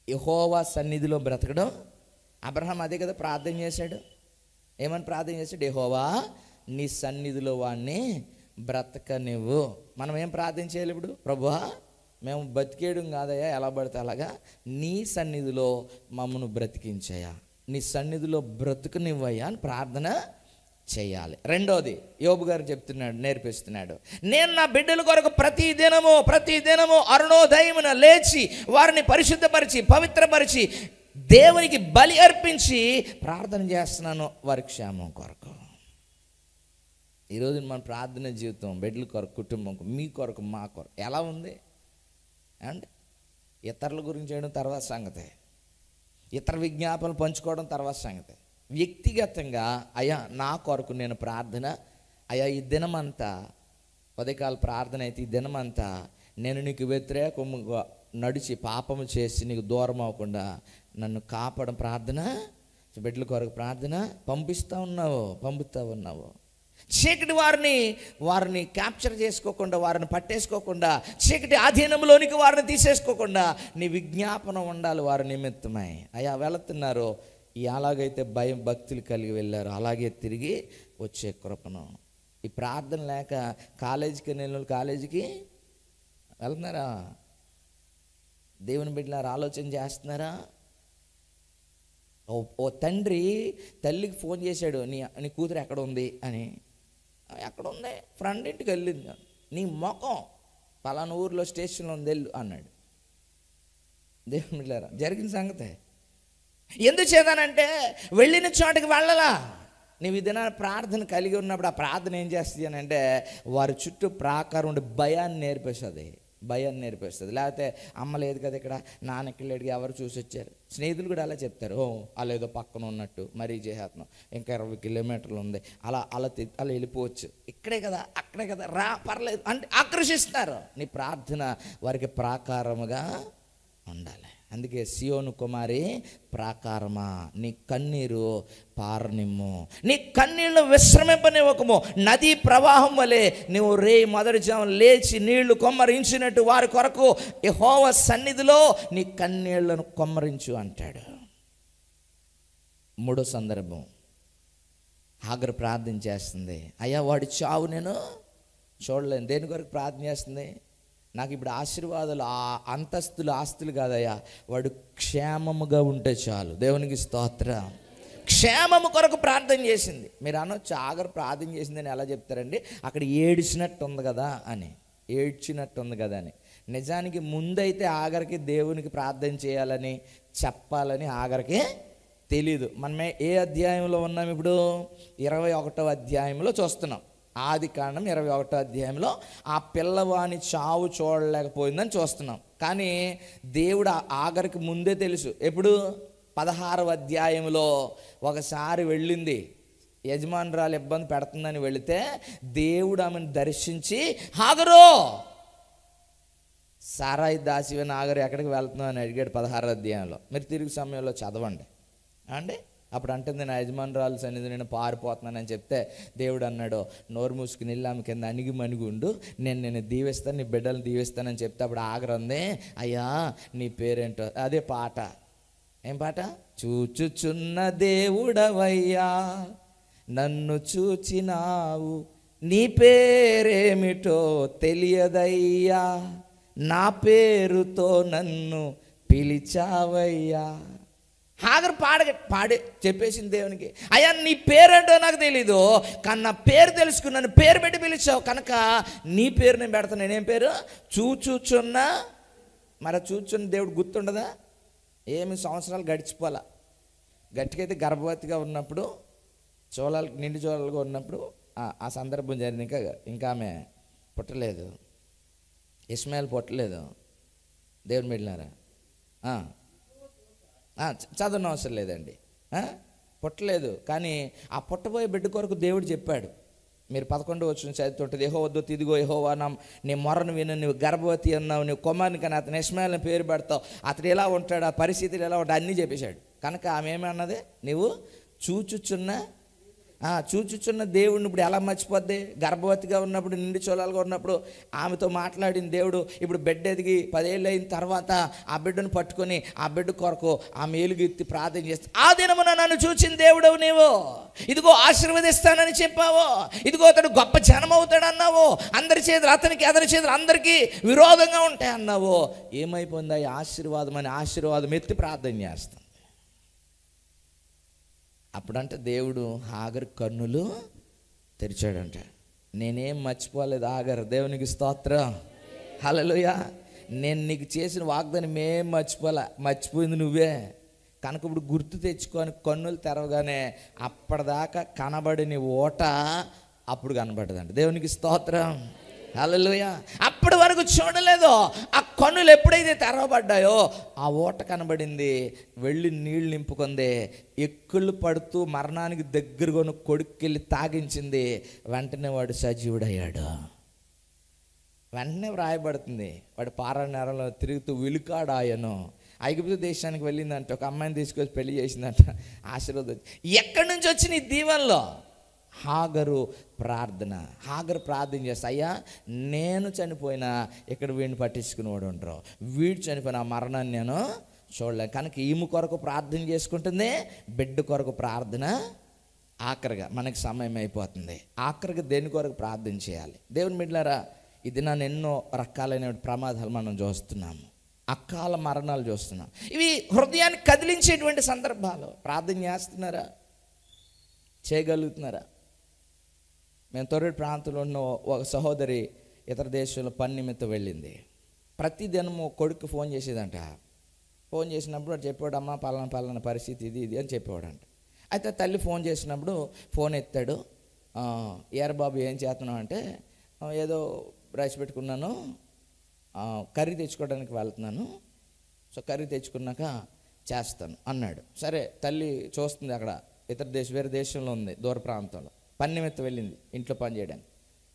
యెహోవా సన్నిధిలో బ్రతకడం. అబ్రహాం అదే కదా ప్రార్థన చేశాడు. ఏమని ప్రార్థన చేశాడు? యెహోవా నీ సన్నిధిలో వాడిని బ్రతకనివ్వు. మనం ఏం ప్రార్థన చేయాలి ఇప్పుడు? ప్రభువా మేము బతికేయడం కాదయ్యా ఎలా పడితే అలాగా, నీ సన్నిధిలో మమ్మను బ్రతికించయ్యా, నీ సన్నిధిలో బ్రతుకునివ్వయ్యా అని ప్రార్థన చేయాలి. రెండోది యోబు గారు చెప్తున్నాడు, నేర్పిస్తున్నాడు, నేను నా బిడ్డల కొరకు ప్రతి దినము అరుణోదయమున లేచి వారిని పరిశుద్ధపరిచి పవిత్రపరిచి దేవునికి బలి అర్పించి ప్రార్థన చేస్తున్నాను వారి క్షేమం కొరకు. ఈరోజు మన ప్రార్థన జీవితం బిడ్డల కొరకు, కుటుంబం, మీ కొరకు, మా కొరకు ఎలా ఉంది అండ్ ఇతరుల గురించి చేయడం తర్వాత సంగతే, ఇతర విజ్ఞాపనలు పంచుకోవడం తర్వాత సంగతే. వ్యక్తిగతంగా అయ్యా నా కొరకు నేను ప్రార్థన, అయ్యా ఈ దినమంతా ఉదయకాల ప్రార్థన అయితే ఈ దినమంతా నేను నీకు వ్యతిరేకముగా నడిచి పాపము చేసి నీకు దూరం అవ్వకుండా నన్ను కాపాడం ప్రార్థన, బిడ్డల కొరకు ప్రార్థన పంపుతూ ఉన్నావు. చీకటి వారిని క్యాప్చర్ చేసుకోకుండా, వారిని పట్టేసుకోకుండా, చీకటి ఆధీనంలోనికి వారిని తీసేసుకోకుండా నీ విజ్ఞాపన ఉండాలి వారి నిమిత్తమై. అయ్యా వెళుతున్నారు, ఎలాగైతే భయం భక్తులు కలిగి వెళ్ళారో అలాగే తిరిగి వచ్చే కృపను. ఈ ప్రార్థన లేక కాలేజీకి వెళ్ళిన కాలేజీకి వెళ్తున్నారా? దేవుని బిడ్డలారా ఆలోచన చేస్తున్నారా? ఓ తండ్రి తల్లికి ఫోన్ చేశాడు, నీ కూతురు ఎక్కడ ఉంది అని. ఎక్కడ ఉంది? ఫ్రెండ్ ఇంటికి వెళ్ళింది. నీ ముఖం పలానా ఊరిలో స్టేషన్లో ఉంది వెళ్ళు అన్నాడు. దేవుని బిడ్డలారా జరిగిన సంగతే. ఎందుచేతనంటే వెళ్ళిన చోటకి వెళ్ళలా. నీవు ఇదిన ప్రార్థన కలిగి ఉన్నప్పుడు ఆ ప్రార్థన ఏం చేస్తుంది అని అంటే వారి చుట్టూ ప్రాకారం ఉండే భయాన్ని నేర్పిస్తుంది. లేకపోతే అమ్మ లేదు కదా ఇక్కడ, నాన్న ఇక్కడ లేడుగా, ఎవరు చూసి వచ్చారు. స్నేహితులు కూడా అలా చెప్తారు, అలా ఏదో పక్కన ఉన్నట్టు మరీ చేస్తున్నాం, ఇంకా 20 కిలోమీటర్లు ఉంది, అలా వెళ్ళిపోవచ్చు, ఇక్కడే కదా అక్కడే కదా రా పర్లేదు అంటే ఆకర్షిస్తారు. నీ ప్రార్థన వారికి ప్రాకారముగా ఉండాలి. అందుకే సియోను కుమారి ప్రాకారమా నీ కన్నీరు పారనిమ్ము, నీ కన్నీళ్లు విశ్రమింపనివ్వకము. నదీ ప్రవాహం వలె నువ్వు మొదటి జామున లేచి నీళ్లు కొమ్మరించినట్టు వారి కొరకు యెహోవా సన్నిధిలో నీ కన్నీళ్లను కొమ్మరించు అంటాడు. మూడో సందర్భం, హాగరు ప్రార్థన చేస్తుంది, అయ్యా వాడి చావు నేను చూడలేను. దేని కొరకు ప్రార్థన చేస్తుంది? నాకు ఇప్పుడు ఆశీర్వాదాలు, అంతస్తులు, ఆస్తులు కాదయ్యా, వాడు క్షేమముగా ఉంటే చాలు. దేవునికి స్తోత్రం. క్షేమము కొరకు ప్రార్థన చేసింది. మీరు అనొచ్చు ఆగరు ప్రార్థన చేసిందని ఎలా చెప్తారండి, అక్కడ ఏడ్చినట్టు ఉంది కదా అని. నిజానికి ముందైతే ఆగరికి దేవునికి ప్రార్థన చేయాలని చెప్పాలని ఆగరికి తెలీదు. మనమే ఏ అధ్యాయంలో ఉన్నాం ఇప్పుడు? 21వ అధ్యాయంలో చూస్తున్నాం. ఆదికాండం 21వ అధ్యాయంలో ఆ పిల్లవాని చావు చూడలేకపోయిందని చూస్తున్నాం. కానీ దేవుడు ఆగరికి ముందే తెలుసు. ఎప్పుడు? 16వ అధ్యాయంలో ఒకసారి వెళ్ళింది, యజమానురాలు ఇబ్బంది పెడుతుందని వెళితే దేవుడు ఆమెను దర్శించి, హాగరు సారాయి దాసివని ఆగరు ఎక్కడికి వెళ్తున్నావు అని అడిగాడు 16వ అధ్యాయంలో. మీరు తిరిగి సమయంలో చదవండి అండి. అప్పుడు అంటుంది, నా యజమానురాలు సన్నిధి నేను పారిపోతున్నానని చెప్తే దేవుడు అన్నాడు, నోరు మూసుకుని వెళ్ళి ఆమె కింద అణిగి మణిగి ఉండు, నేను దీవిస్తాను, నీ బిడ్డలను దీవిస్తానని చెప్తే అప్పుడు ఆగరందే, అయ్యా నీ పేరేంటో. అదే పాట. ఏం పాట? చూచుచున్న దేవుడవయ్యా నన్ను చూచినావు, నీ పేరేమిటో తెలియదయ్యా, నా పేరుతో నన్ను పిలిచావయ్యా. హాగరు పాడే చెప్పేసింది దేవునికి, అయ్యా నీ పేరేంటో నాకు తెలీదు, కానీ నా పేరు తెలుసుకున్నాను, పేరు పెట్టి పిలిచావు కనుక నీ పేరు నేను పెడతాను. నేనేం పేరు? చూచుచున్నా. మరి చూచున్న దేవుడు గుర్తుండదా? ఏమి సంవత్సరాలు గడిచిపోలా. గట్టికైతే గర్భవతిగా ఉన్నప్పుడు, నిండు చోళాలుగా ఉన్నప్పుడు ఆ సందర్భం జరిగింది. ఇంకా ఆమె పుట్టలేదు, ఇస్మాయిల్ పుట్టలేదు. దేవుని బిడ్డలారా, చదవని అవసరం లేదండి, పుట్టలేదు. కానీ ఆ పుట్టబోయే బిడ్డ కొరకు దేవుడు చెప్పాడు. మీరు 11వ వచనం చదువుతుంటుంది, యెహోవా ఇదిగో యెహోవా నీ మొరను విను, నువ్వు గర్భవతి అన్నావు, నువ్వు కుమారుని కానీ అతను ఇష్మాయేలుని పేరు పెడతావు, అతడు ఎలా ఉంటాడు, ఆ పరిస్థితులు ఎలా ఉంటాడు అన్నీ చెప్పేశాడు. కనుక ఆమె ఏమన్నది? నువ్వు చూచుచున్న దేవుడిని ఇప్పుడు ఎలా మర్చిపోద్ది? గర్భవతిగా ఉన్నప్పుడు, నిండు చోళాలుగా ఉన్నప్పుడు ఆమెతో మాట్లాడిన దేవుడు ఇప్పుడు బిడ్డ ఎదిగి 10 ఏళ్ళు అయిన తర్వాత ఆ బిడ్డను పట్టుకొని ఆ బిడ్డ కొరకు ఆమె ఏలుగెత్తి ప్రార్థన చేస్తా, ఆ దినమున నన్ను చూచిన దేవుడవు నీవు, ఇదిగో ఆశీర్వదిస్తానని చెప్పావు, ఇదిగో అతడు గొప్ప జనం అవుతాడు అన్నావు, అందరి చేతులు అతనికి అతని చేతులు అందరికీ విరోధంగా ఉంటాయి అన్నావు. ఏమైపోయిందా ఈ ఆశీర్వాదం? అని ఆశీర్వాదం ఎత్తి ప్రార్థన చేస్తాం. అప్పుడంటే దేవుడు హాగరు కన్నులు తెరిచాడంట. నేనేం మర్చిపోలేదు హాగరు, దేవునికి స్తోత్రం, హల్లెలూయా. నేను నీకు చేసిన వాగ్దానం ఏం మర్చిపోయింది నువ్వే. కనుక ఇప్పుడు గుర్తు తెచ్చుకొని కన్నులు తెరవగానే అప్పటిదాకా కనబడిన ఓట అప్పుడు కనబడదంట. దేవునికి స్తోత్రం, హల్లెలూయా. అప్పటి వరకు చూడలేదు. ఆ కన్నులు ఎప్పుడైతే తెరవబడ్డాయో ఆ ఓట కనబడింది. వెళ్ళి నీళ్లు నింపుకుంది, ఎక్కుళ్ళు పడుతూ మరణానికి దగ్గరగా ఉన్న కొడుక్కెళ్ళి తాగించింది. వెంటనే వాడు సజీవుడయ్యాడు. వెంటనే వ్రాయబడుతుంది, వాడు పారానేరంలో తిరుగుతూ విలుకాడాయను. ఐగుప్తు దేశానికి వెళ్ళిందంట, ఒక అమ్మాయిని తీసుకొచ్చి పెళ్లి చేసిందంట. ఆశీర్వాదం ఎక్కడి నుంచి వచ్చిన ఈ దీవెనలో? హాగరు ప్రార్థన చేస్తా, అయ్యా నేను చనిపోయినా ఇక్కడ వీడిని పట్టించుకునేవాడు ఉంటారు, వీడు చనిపోయిన ఆ మరణాన్ని నేను చూడలేను. కనుక ఈమె కొరకు ప్రార్థన చేసుకుంటుంది, బిడ్డ కొరకు ప్రార్థన. ఆఖరిగా మనకి సమయం అయిపోతుంది. ఆఖరిగా దేని కొరకు ప్రార్థన చేయాలి? దేవుని బిడ్డలారా, ఇది నన్ను ఎన్నో రకాలైన ప్రమాదాలు మనం చూస్తున్నాము, అకాల మరణాలు చూస్తున్నాం. ఇవి హృదయాన్ని కదిలించేటువంటి సందర్భాలు. ప్రార్థన చేస్తున్నారా? చేయగలుగుతున్నారా? మేము తొర్రెడు ప్రాంతంలో ఉన్న ఒక సహోదరి ఇతర దేశంలో పని నిమిత్తం వెళ్ళింది. ప్రతిదినము కొడుకు ఫోన్ చేసేదంట. ఫోన్ చేసినప్పుడు వాడు చెప్పాడు, అమ్మ పలానా పరిస్థితి ఇది అని చెప్పేవాడంట. అయితే తల్లి ఫోన్ చేసినప్పుడు ఫోన్ ఎత్తాడు, ఏర బాబు ఏం చేస్తున్నావు అంటే, ఏదో రైస్ పెట్టుకున్నాను, కర్రీ తెచ్చుకోవడానికి వెళ్తున్నాను, సో కర్రీ తెచ్చుకున్నాక చేస్తాను అన్నాడు. సరే, తల్లి చూస్తుంది, అక్కడ వేరే దేశంలో ఉంది, దూర ప్రాంతంలో పని నిమిత్తం వెళ్ళింది, ఇంట్లో పని చేయడానికి.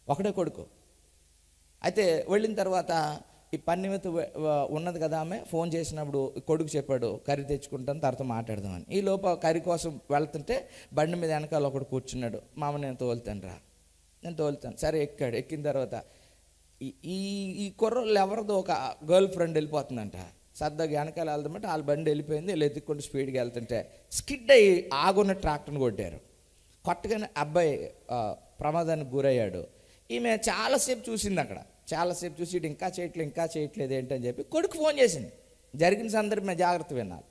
ఒకడే కొడుకు. అయితే వెళ్ళిన తర్వాత ఈ పని నిమిత్తం ఉన్నది కదా ఆమె, ఫోన్ చేసినప్పుడు కొడుకు చెప్పాడు, కర్రీ తెచ్చుకుంటాను, తర్వాత మాట్లాడదామని. ఈ లోపల కర్రీ కోసం వెళ్తుంటే బండి మీద వెనకాల ఒకడు కూర్చున్నాడు. మామ నేను తోలుతాను. సరే ఎక్కాడు. ఎక్కిన తర్వాత ఈ కుర్రోళ్ళు ఎవరిదో ఒక గర్ల్ ఫ్రెండ్ వెళ్ళిపోతుందంట. సరదాగా వెనకాల వెళ్దామంటే వాళ్ళ బండి వెళ్ళిపోయింది. వీళ్ళు ఎత్తుక్కుంటూ స్పీడ్గా వెళ్తుంటే స్కిడ్ అయ్యి ఆగున్న ట్రాక్టర్ని కొట్టారు. కొట్టగానే అబ్బాయి ప్రమాదానికి గురయ్యాడు. ఈమె చాలాసేపు చూసింది అక్కడ, చాలాసేపు చూసి ఇంకా చేయట్లేదు ఏంటని చెప్పి కొడుకు ఫోన్ చేసింది. జరిగిన సందర్భమే జాగ్రత్త వినాలి.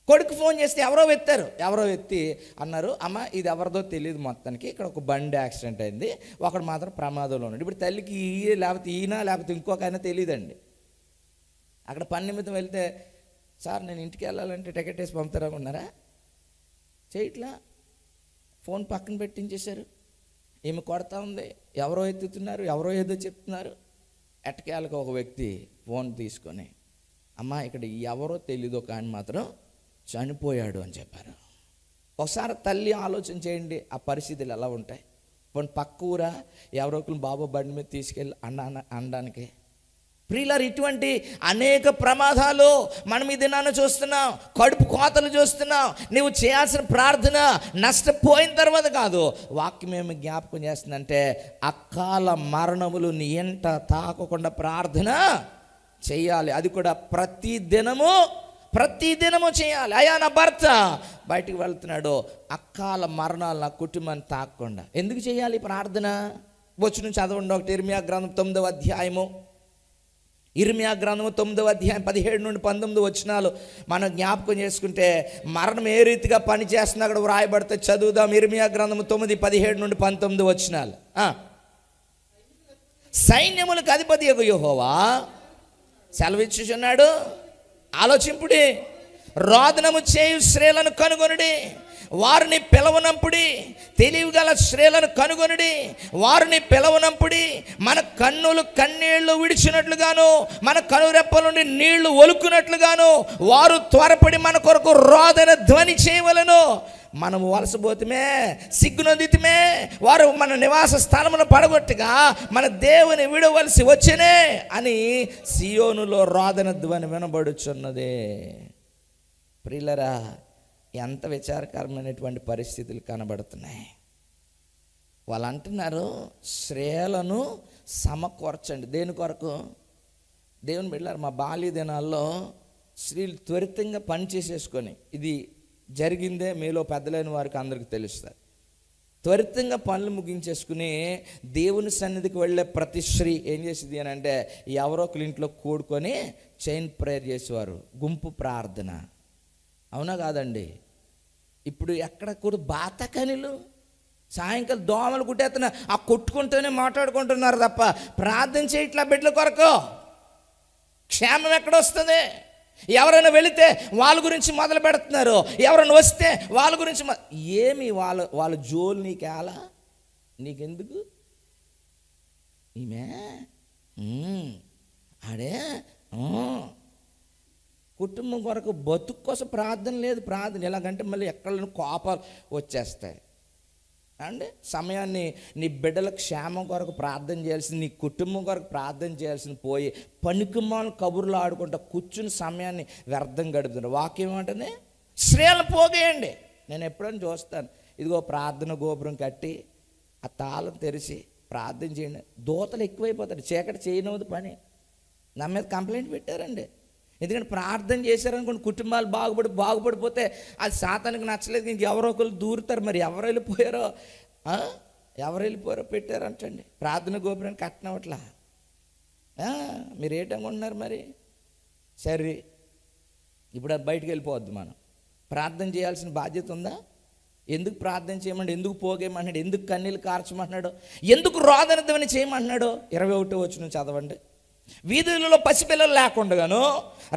కొడుకు ఫోన్ చేస్తే ఎవరో ఎత్తి అన్నారు, అమ్మ ఇది ఎవరిదో తెలియదు, మొత్తానికి ఇక్కడ ఒక బండి యాక్సిడెంట్ అయింది, ఒకడు మాత్రం ప్రమాదంలో ఉన్నాడు. ఇప్పుడు తల్లికి లేకపోతే ఇంకొక అయినా తెలియదండి. అక్కడ పని నిమిత్తం వెళ్తే, సార్ నేను ఇంటికి వెళ్ళాలంటే టికెట్ వేసి పంపుతారా ఉన్నారా? చేయట్లా, ఫోన్ పక్కన పెట్టించేశారు. ఈమె కొడతా ఉంది, ఎవరో ఎత్తుతున్నారు, ఎవరో ఏదో చెప్తున్నారు. ఎట్టకేళ్ళకి ఒక వ్యక్తి ఫోన్ తీసుకొని, అమ్మ ఇక్కడ ఎవరో తెలీదు కానీ మాత్రం చనిపోయాడు అని చెప్పారు. ఒకసారి తల్లి ఆలోచన చేయండి, ఆ పరిస్థితులు ఎలా ఉంటాయి. పక్క ఊరా ఎవరో ఒకరు బాబా బండి మీద తీసుకెళ్ళి అనడానికి ప్రియులారా, ఇటువంటి అనేక ప్రమాదాలు మనం ఈ దినాన్ని చూస్తున్నాం. కడుపు కోతలు చూస్తున్నాం. నువ్వు చేయాల్సిన ప్రార్థన నష్టపోయిన తర్వాత కాదు, వాక్యం ఏమి జ్ఞాపకం చేస్తుందంటే అకాల మరణములు నీ ఎంట తాకకుండా ప్రార్థన చేయాలి. అది కూడా ప్రతిదినము చేయాలి. అయ్యా, నా భర్త బయటికి వెళ్తున్నాడు, అకాల మరణాలు నా కుటుంబాన్ని తాకకుండా. ఎందుకు చేయాలి ప్రార్థన? వచ్చి నుంచి చదవండి. ఒకటి ఇర్మియా గ్రంథం 9వ అధ్యాయము. ఇర్మియా గ్రంథము 9వ అధ్యాయం 17 నుండి 19 వచనాలు మనం జ్ఞాపకం చేసుకుంటే మరణం ఏ రీతిగా పనిచేస్తున్నా అక్కడ వ్రాయబడితే చదువుదాం. ఇర్మియా గ్రంథము 9, 17 నుండి 19 వచనాలు. సైన్యములకు అధిపతి యెహోవా సెలవిచ్చుచున్నాడు, ఆలోచింపుడి, రోదనము చేయు స్త్రీలను కనుగొనుడి, వారిని పిలవనంపుడి, తెలివిగల స్త్రీలను కనుగొనుడి, వారిని పిలవనంపుడి. మన కన్నులు కన్నీళ్లు విడిచినట్లుగాను, మన కనురెప్పల నుండి నీళ్లు ఒలుకున్నట్లుగాను వారు త్వరపడి మన కొరకు రోదన ధ్వని చేయవలను. మనము వలసపోతుమే, సిగ్గునొందితమే, వారు మన నివాస స్థలమును పడగొట్టుగా మన దేవుని విడవలసి వచ్చనే అని సియోనులో రోదన ధ్వని వినబడుచున్నదే. ప్రియులరా, ఎంత విచారకరమైనటువంటి పరిస్థితులు కనబడుతున్నాయి. వాళ్ళు అంటున్నారు స్త్రీలను సమకూర్చండి. దేని కొరకు? దేవుని బిడ్డలారా, మా బాల్య దినాల్లో స్త్రీలు త్వరితంగా పని చేసేసుకొని, ఇది జరిగిందే మీలో పెద్దలైన వారికి అందరికీ తెలుస్తుంది, త్వరితంగా పనులు ముగించేసుకుని దేవుని సన్నిధికి వెళ్ళే ప్రతి స్త్రీ ఏం చేసేది అని అంటే ఎవరో ఒకరి ఇంట్లో కూడుకొని చైన్ ప్రేయర్ చేసేవారు, గుంపు ప్రార్థన. అవునా కాదండి? ఇప్పుడు ఎక్కడ కూడా బాతకనిలు సాయంకాలం దోమలు కుట్టేస్తున్నా ఆ కొట్టుకుంటూనే మాట్లాడుకుంటున్నారు తప్ప ప్రార్థన చేయట్లా బిడ్డల కొరకు. క్షేమం ఎక్కడొస్తుంది? ఎవరైనా వెళితే వాళ్ళ గురించి మొదలు పెడుతున్నారు, ఎవరైనా వస్తే వాళ్ళ గురించి ఏమి వాళ్ళ జోలు నీకేలా, నీకెందుకు? ఈమె ఆడే కుటుంబం కొరకు బతుకు కోసం ప్రార్థన లేదు. ప్రార్థన ఎలాగంటే మళ్ళీ ఎక్కడ కోపాలు వచ్చేస్తాయి అండి. సమయాన్ని నీ బిడ్డల క్షేమం కొరకు ప్రార్థన చేయాల్సింది, నీ కుటుంబం కొరకు ప్రార్థన చేయాల్సింది పోయి పనికిమాల కబుర్లు ఆడుకుంటా కూర్చుని సమయాన్ని వ్యర్థం గడుపుతున్నారు. వాక్యం ఏమంటుంది? స్త్రీలను పోగేయండి. నేను ఎప్పుడైనా చూస్తాను, ఇదిగో ప్రార్థన గోపురం కట్టి ఆ తాళం తెరిచి ప్రార్థన చేయండి. దూతలు ఎక్కువైపోతారు, చీకటి చేయనవద్దు పని. నా మీద కంప్లైంట్ పెట్టారండి. ఎందుకంటే ప్రార్థన చేశారనుకోండి, కుటుంబాలు బాగుపడిపోతే అది సాతానికి నచ్చలేదు, ఇంకెవరో ఒకరు దూరుతారు. మరి ఎవరు వెళ్ళిపోయారో పెట్టారంటండి. ప్రార్థన గోపురాన్ని కట్టనవట్లా. మీరు ఏంటనుకుంటున్నారు మరి? సరే, ఇప్పుడు అది బయటకు వెళ్ళిపోవద్దు. మనం ప్రార్థన చేయాల్సిన బాధ్యత ఉందా? ఎందుకు ప్రార్థన చేయమన్నాడు? ఎందుకు పోగేయమన్నాడు? ఎందుకు కన్నీళ్ళు కార్చమన్నాడు? ఎందుకు రోదన ధ్వని చేయమన్నాడు? 21వ వచనం చదవండి. వీధులలో పసిపిల్లలు లేకుండాను,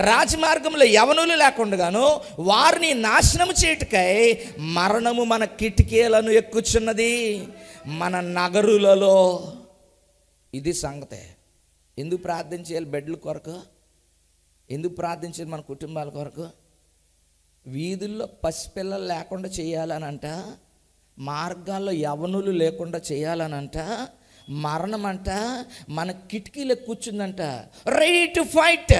రాజమార్గంలో యవనులు లేకుండాను వారిని నాశనము చేయుటకై మరణము మన కిటికీలను ఎక్కుచున్నది, మన నగరులలో. ఇది సంగతే. ఎందుకు ప్రార్థన చేయాలి? బిడ్డల కొరకు. ఎందుకు ప్రార్థించాలి? మన కుటుంబాల కొరకు. వీధుల్లో పసిపిల్లలు లేకుండా చేయాలనంట, మార్గాల్లో యవనులు లేకుండా చేయాలనంట, మరణం అంట మన కిటికీలో కూర్చుందంట. Ready to fight.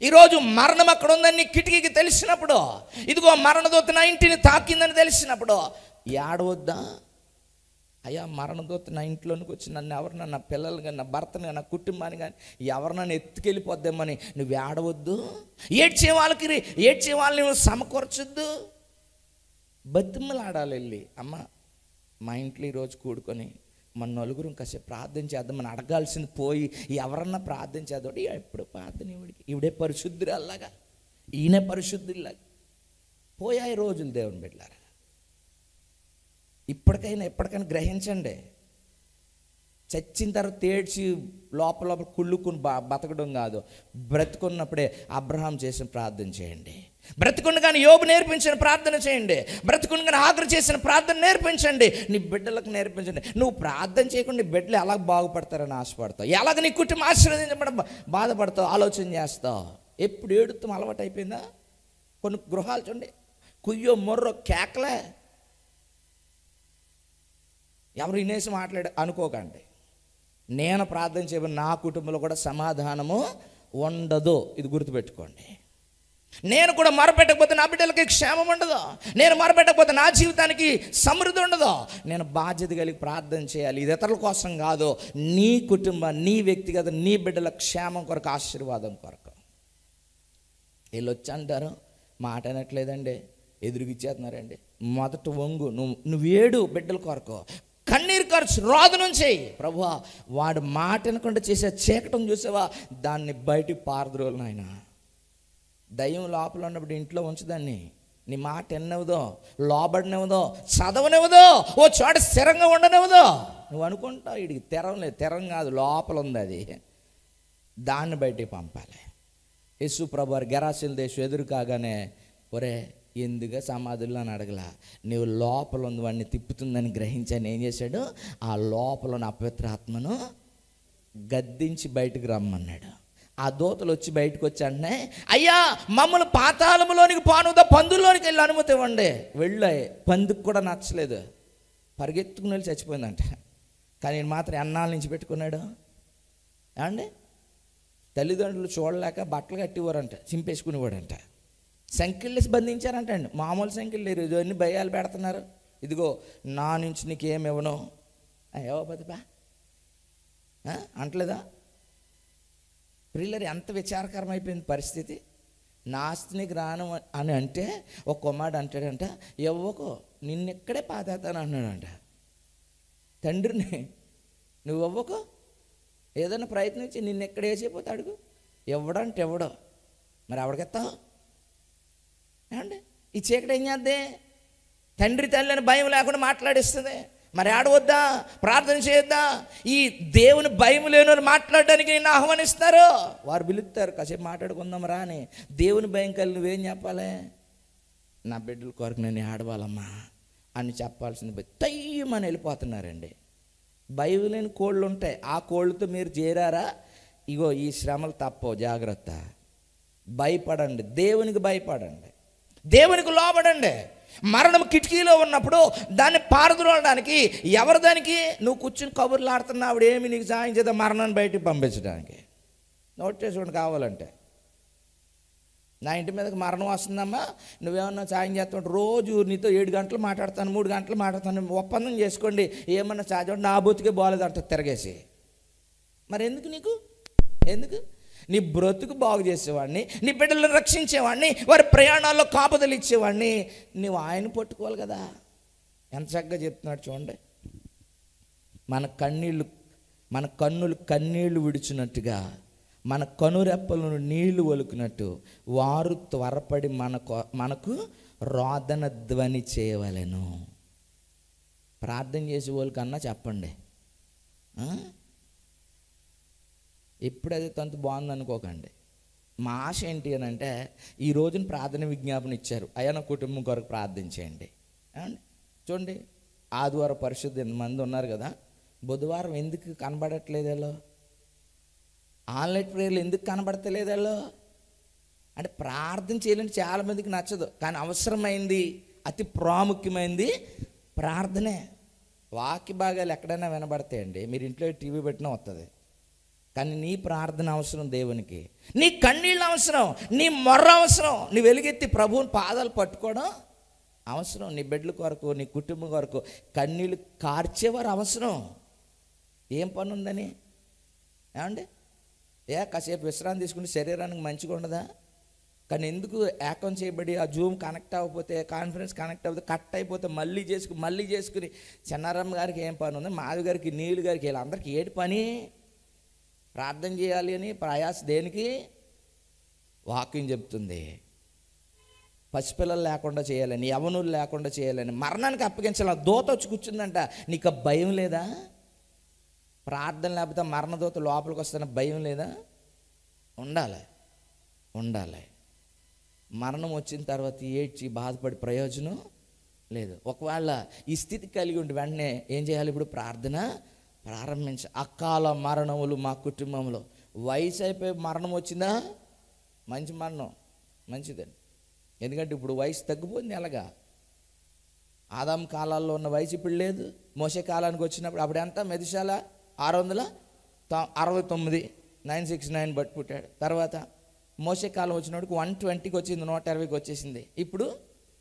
ఈరోజు మరణం అక్కడ ఉందని నీ కిటికీకి తెలిసినప్పుడు, ఇదిగో మరణదూత నా ఇంటిని తాకిందని తెలిసినప్పుడు ఏడవద్దా? అయ్యా, మరణదూత నా ఇంట్లోనికి వచ్చి నన్ను ఎవరిన, నా పిల్లలు కానీ, నా భర్తను కానీ, నా కుటుంబాన్ని కానీ ఎవరు నన్ను ఎత్తుకెళ్ళిపోద్దామని నువ్వు ఏడవద్దు. ఏడ్చే వాళ్ళని నువ్వు సమకూర్చొద్దు. బతిమలాడాలి వెళ్ళి, అమ్మ మా ఇంట్లో ఈరోజు కూడుకొని మన నలుగురు కాసేపు ప్రార్థన చేద్దాం అని అడగాల్సింది పోయి ఎవరన్నా ప్రార్థన చేద్దాం. ఎప్పుడు ప్రార్థన ఈవిడే పరిశుద్ధురాల్లాగా, ఈయనే పరిశుద్ధులాగా పోయాయి రోజులు. దేవుని బిడ్డలారా, ఎప్పటికైనా గ్రహించండి. చచ్చిన తర్వాత తేడ్చి లోపల కుళ్ళుకుని బతకడం కాదు. బ్రతుకున్నప్పుడే అబ్రహాం చేసిన ప్రార్థన చేయండి. బ్రతుకుండగానే యోబు నేర్పించిన ప్రార్థన చేయండి. బ్రతుకుండగానే ఆగ్రహం చేసిన ప్రార్థన నేర్పించండి. నీ బిడ్డలకు నేర్పించండి. నువ్వు ప్రార్థన చేయకుండా నీ బిడ్డలు ఎలాగ బాగుపడతారని ఆశపడతావు, ఎలాగ నీ కుటుంబం ఆశీర్వదించబడ బాధపడతావు, ఆలోచన చేస్తావు. ఎప్పుడు ఏడుతాం అలవాటు అయిపోయిందా? కొన్ని గృహాలు చూడండి, కుయ్యో మొర్రో కేకలే. ఎవరు వినేసి అనుకోకండి. నేను ప్రార్థన చేయబడి నా కుటుంబంలో కూడా సమాధానము ఉండదు. ఇది గుర్తుపెట్టుకోండి. నేను కూడా మొరపెట్టకపోతే నా బిడ్డలకి క్షేమం ఉండదు. నేను మొరపెట్టకపోతే నా జీవితానికి సమృద్ధి ఉండదు. నేను బాధ్యత కలిగి ప్రార్థన చేయాలి. ఇది ఇతరుల కోసం కాదు, నీ కుటుంబం, నీ వ్యక్తిగత, నీ బిడ్డల క్షేమం కొరకు, ఆశీర్వాదం కొరకు. వీళ్ళు వచ్చి అంటారు, మాట అనట్లేదండి, ఎదురుగిచ్చేస్తున్నారండి. మొదట వంగు, నువ్వు ఏడు బిడ్డల కొరకు, కన్నీరు ఖర్చు రోదనం చేయి. ప్రభువా, వాడు మాట వినకుండా చేసే చీకటం చూసావా, దాన్ని బయటికి పారద్రోలు నాయన. దయ్యం లోపల ఉన్నప్పుడు ఇంట్లో ఉంచదాన్ని. నీ మాట ఎన్నవదో, లోబడినవదో, చదవనివ్వదో, ఓ చోట స్థిరంగా ఉండనివ్వదో. నువ్వు అనుకుంటావు వీడికి తెరం లేదు. తెరం కాదు, లోపల ఉంది అది. దాన్ని బయటికి పంపాలి. యేసు ప్రభు వారు గెరాసీల దేశం ఎదురు కాగానే, ఒరే ఎందుగా సమాధుల్లో అని అడగలా, నీవు లోపల ఉంది వాడిని తిప్పుతుందని గ్రహించాను. ఏం చేశాడు, ఆ లోపల ఉన్న అపవిత్రాత్మను గద్దించి బయటకు రమ్మన్నాడు. ఆ దూతలు వచ్చి బయటకు వచ్చి అంటే, అయ్యా మమ్మల్ని పాతాళంలోనికి పానుదా, పందుల్లోనికి వెళ్ళి అనుమతి ఇవ్వండి. వెళ్ళాయి. పందుకు కూడా నచ్చలేదు, పరిగెత్తుకుని వెళ్ళి చచ్చిపోయిందంట. కానీ నేను మాత్రం ఎన్నాళ్ళ నుంచి పెట్టుకున్నాడు ఏమండి. తల్లిదండ్రులు చూడలేక బట్టలు కట్టివారంట, చింపేసుకునేవాడంట. సంఖ్యలేసి బంధించారంట అండి. మామూలు సంఖ్యలు లేరు, ఇవన్నీ భయాలు పెడుతున్నారు. ఇదిగో నా నుంచి నీకేమివ్వను, ఏవో పదిపా అంటలేదా. ప్రియులరు, ఎంత విచారకరం అయిపోయింది పరిస్థితి. నా ఆస్తి నీకు రాను అని అంటే ఒక కుమారుడు అంటాడంట, ఇవ్వకో నిన్నెక్కడే పాతేస్తాను అన్నాడంట. తండ్రిని, నువ్వు ఇవ్వకో, ఏదైనా ప్రయత్నించి నిన్నెక్కడ వేసిపోతే అడుగు. ఇవ్వడంటే ఇవ్వడం, మరి ఎవడికెత్తావు ఏమండి. ఈ చీకటి ఏం చేద్దే, తండ్రి తల్లిని భయం లేకుండా మాట్లాడిస్తుంది. మరి ఆడవద్దా, ప్రార్థన చేయొద్దా? ఈ దేవుని భయం లేని మాట్లాడడానికి నిన్ను ఆహ్వానిస్తారు. వారు పిలుస్తారు, కాసేపు మాట్లాడుకుందాం రా అని. దేవుని భయం కలిగి నువ్వేం చెప్పాలి, నా బిడ్డల కొరకు నేను ఆడవాలమ్మా అని చెప్పాల్సింది. తయ్యమని వెళ్ళిపోతున్నారండి. భయం లేని కోళ్ళు ఉంటాయి, ఆ కోళ్ళతో మీరు చేరారా, ఇగో ఈ శ్రమలు తప్పవు, జాగ్రత్త. భయపడండి, దేవునికి భయపడండి, దేవునికి లోబడండి. మరణం కిటికీలో ఉన్నప్పుడు దాన్ని పారద్రోలడానికి ఎవరు దానికి, నువ్వు కూర్చుని కబుర్లు ఆడుతున్నా ఆవిడ ఏమి నీకు సాయం చేద్దా, మరణాన్ని బయటికి పంపించడానికి. నోట్ చేసుకోండి కావాలంటే. నా ఇంటి మీదకి మరణం వస్తుందమ్మా, నువ్వేమన్నా సాయం చేస్తుంటే రోజు నీతో 7 గంటలు మాట్లాడతాను, 3 గంటలు మాట్లాడతాను, ఒప్పందం చేసుకోండి. ఏమన్నా సాయం నా బతుకే బాగాలేదంట తిరగేసి. మరి ఎందుకు నీకు, ఎందుకు? నీ బ్రతుకు బాగు చేసేవాడిని, నీ బిడ్డలను రక్షించేవాడిని, వారి ప్రయాణాల్లో కాపుదలు ఇచ్చేవాడిని, నువ్వు ఆయన పట్టుకోవాలి కదా. ఎంత చక్కగా చెప్తున్నాడు చూడండి. మన కన్నులు కన్నీళ్లు విడిచినట్టుగా, మన కనురెప్పలను నీళ్లు ఒలుకున్నట్టు వారు త్వరపడి మనకు రోదన ధ్వని చేయవలెను. ప్రార్థన చేసే వాళ్ళకన్నా చెప్పండి. ఎప్పుడైతే తంతు బాగుంది అనుకోకండి. మా ఆశ ఏంటి అని అంటే, ఈ రోజున ప్రార్థన విజ్ఞాపన ఇచ్చారు, అయ్యా నా కుటుంబం కొరకు ప్రార్థించేయండి. చూడండి, ఆదివారం పరిశుద్ధ మంది ఉన్నారు కదా, బుధవారం ఎందుకు కనబడట్లేదేలో, ఆన్లైన్ ప్రేయర్లు ఎందుకు కనబడతలేదేలో అంటే ప్రార్థన చేయాలని చాలామందికి నచ్చదు. కానీ అవసరమైంది, అతి ప్రాముఖ్యమైనది ప్రార్థనే. వాక్య భాగాలు ఎక్కడైనా వినబడతాయండి, మీరు ఇంట్లో టీవీ పెట్టినా వస్తుంది. కానీ నీ ప్రార్థన అవసరం దేవునికి, నీ కన్నీళ్ళు అవసరం, నీ మొర్ర అవసరం, నీ వెలుగెత్తి ప్రభువుని పాదాలు పట్టుకోవడం అవసరం. నీ బిడ్డల కొరకు, నీ కుటుంబం కొరకు కన్నీళ్ళు కార్చేవారు అవసరం. ఏం పని ఉందని ఏమండి, కాసేపు విశ్రాంతి తీసుకుంటే శరీరానికి మంచిగా ఉండదా? కానీ ఎందుకు ఏకం చేయబడి ఆ జూమ్ కనెక్ట్ అవ్వకపోతే, కాన్ఫరెన్స్ కనెక్ట్ అవ్వకపోతే, కట్ అయిపోతే మళ్ళీ చేసుకుని చెన్నారమ్మ గారికి ఏం పని ఉంది, మాధవి గారికి, నీళ్ళు గారికి, వీళ్ళందరికీ ఏటి పని? ప్రార్థన చేయాలి అని ప్రయాస దేనికి? వాక్యం చెప్తుంది. పసిపిల్లలు లేకుండా చేయాలని, యవనులు లేకుండా చేయాలని, మరణానికి అప్పగించాలి. దూత వచ్చి కూర్చుందంట, నీకు భయం లేదా? ప్రార్థన లేకపోతే మరణదూత లోపలికి వస్తున్న భయం లేదా? ఉండాలి. మరణం వచ్చిన తర్వాత ఏడ్చి బాధపడి ప్రయోజనం లేదు. ఒకవేళ ఈ స్థితి కలిగి ఉండి వెంటనే ఏం చేయాలి? ఇప్పుడు ప్రార్థన ప్రారంభించ. అకాల మరణములు మా కుటుంబంలో, వయసు అయిపోయి మరణం వచ్చిందా? మంచి మరణం, మంచిదండి. ఎందుకంటే ఇప్పుడు వయసు తగ్గిపోయింది. ఎలాగా ఆదాం కాలాల్లో ఉన్న వయసు ఇప్పుడు లేదు. మోసే కాలానికి వచ్చినప్పుడు అప్పుడు ఎంత? మెదిశాల 600 69 969 బట్టి పుట్టాడు. తర్వాత మోషే కాలం వచ్చినోడికి 120కి వచ్చింది, 120కి వచ్చేసింది. ఇప్పుడు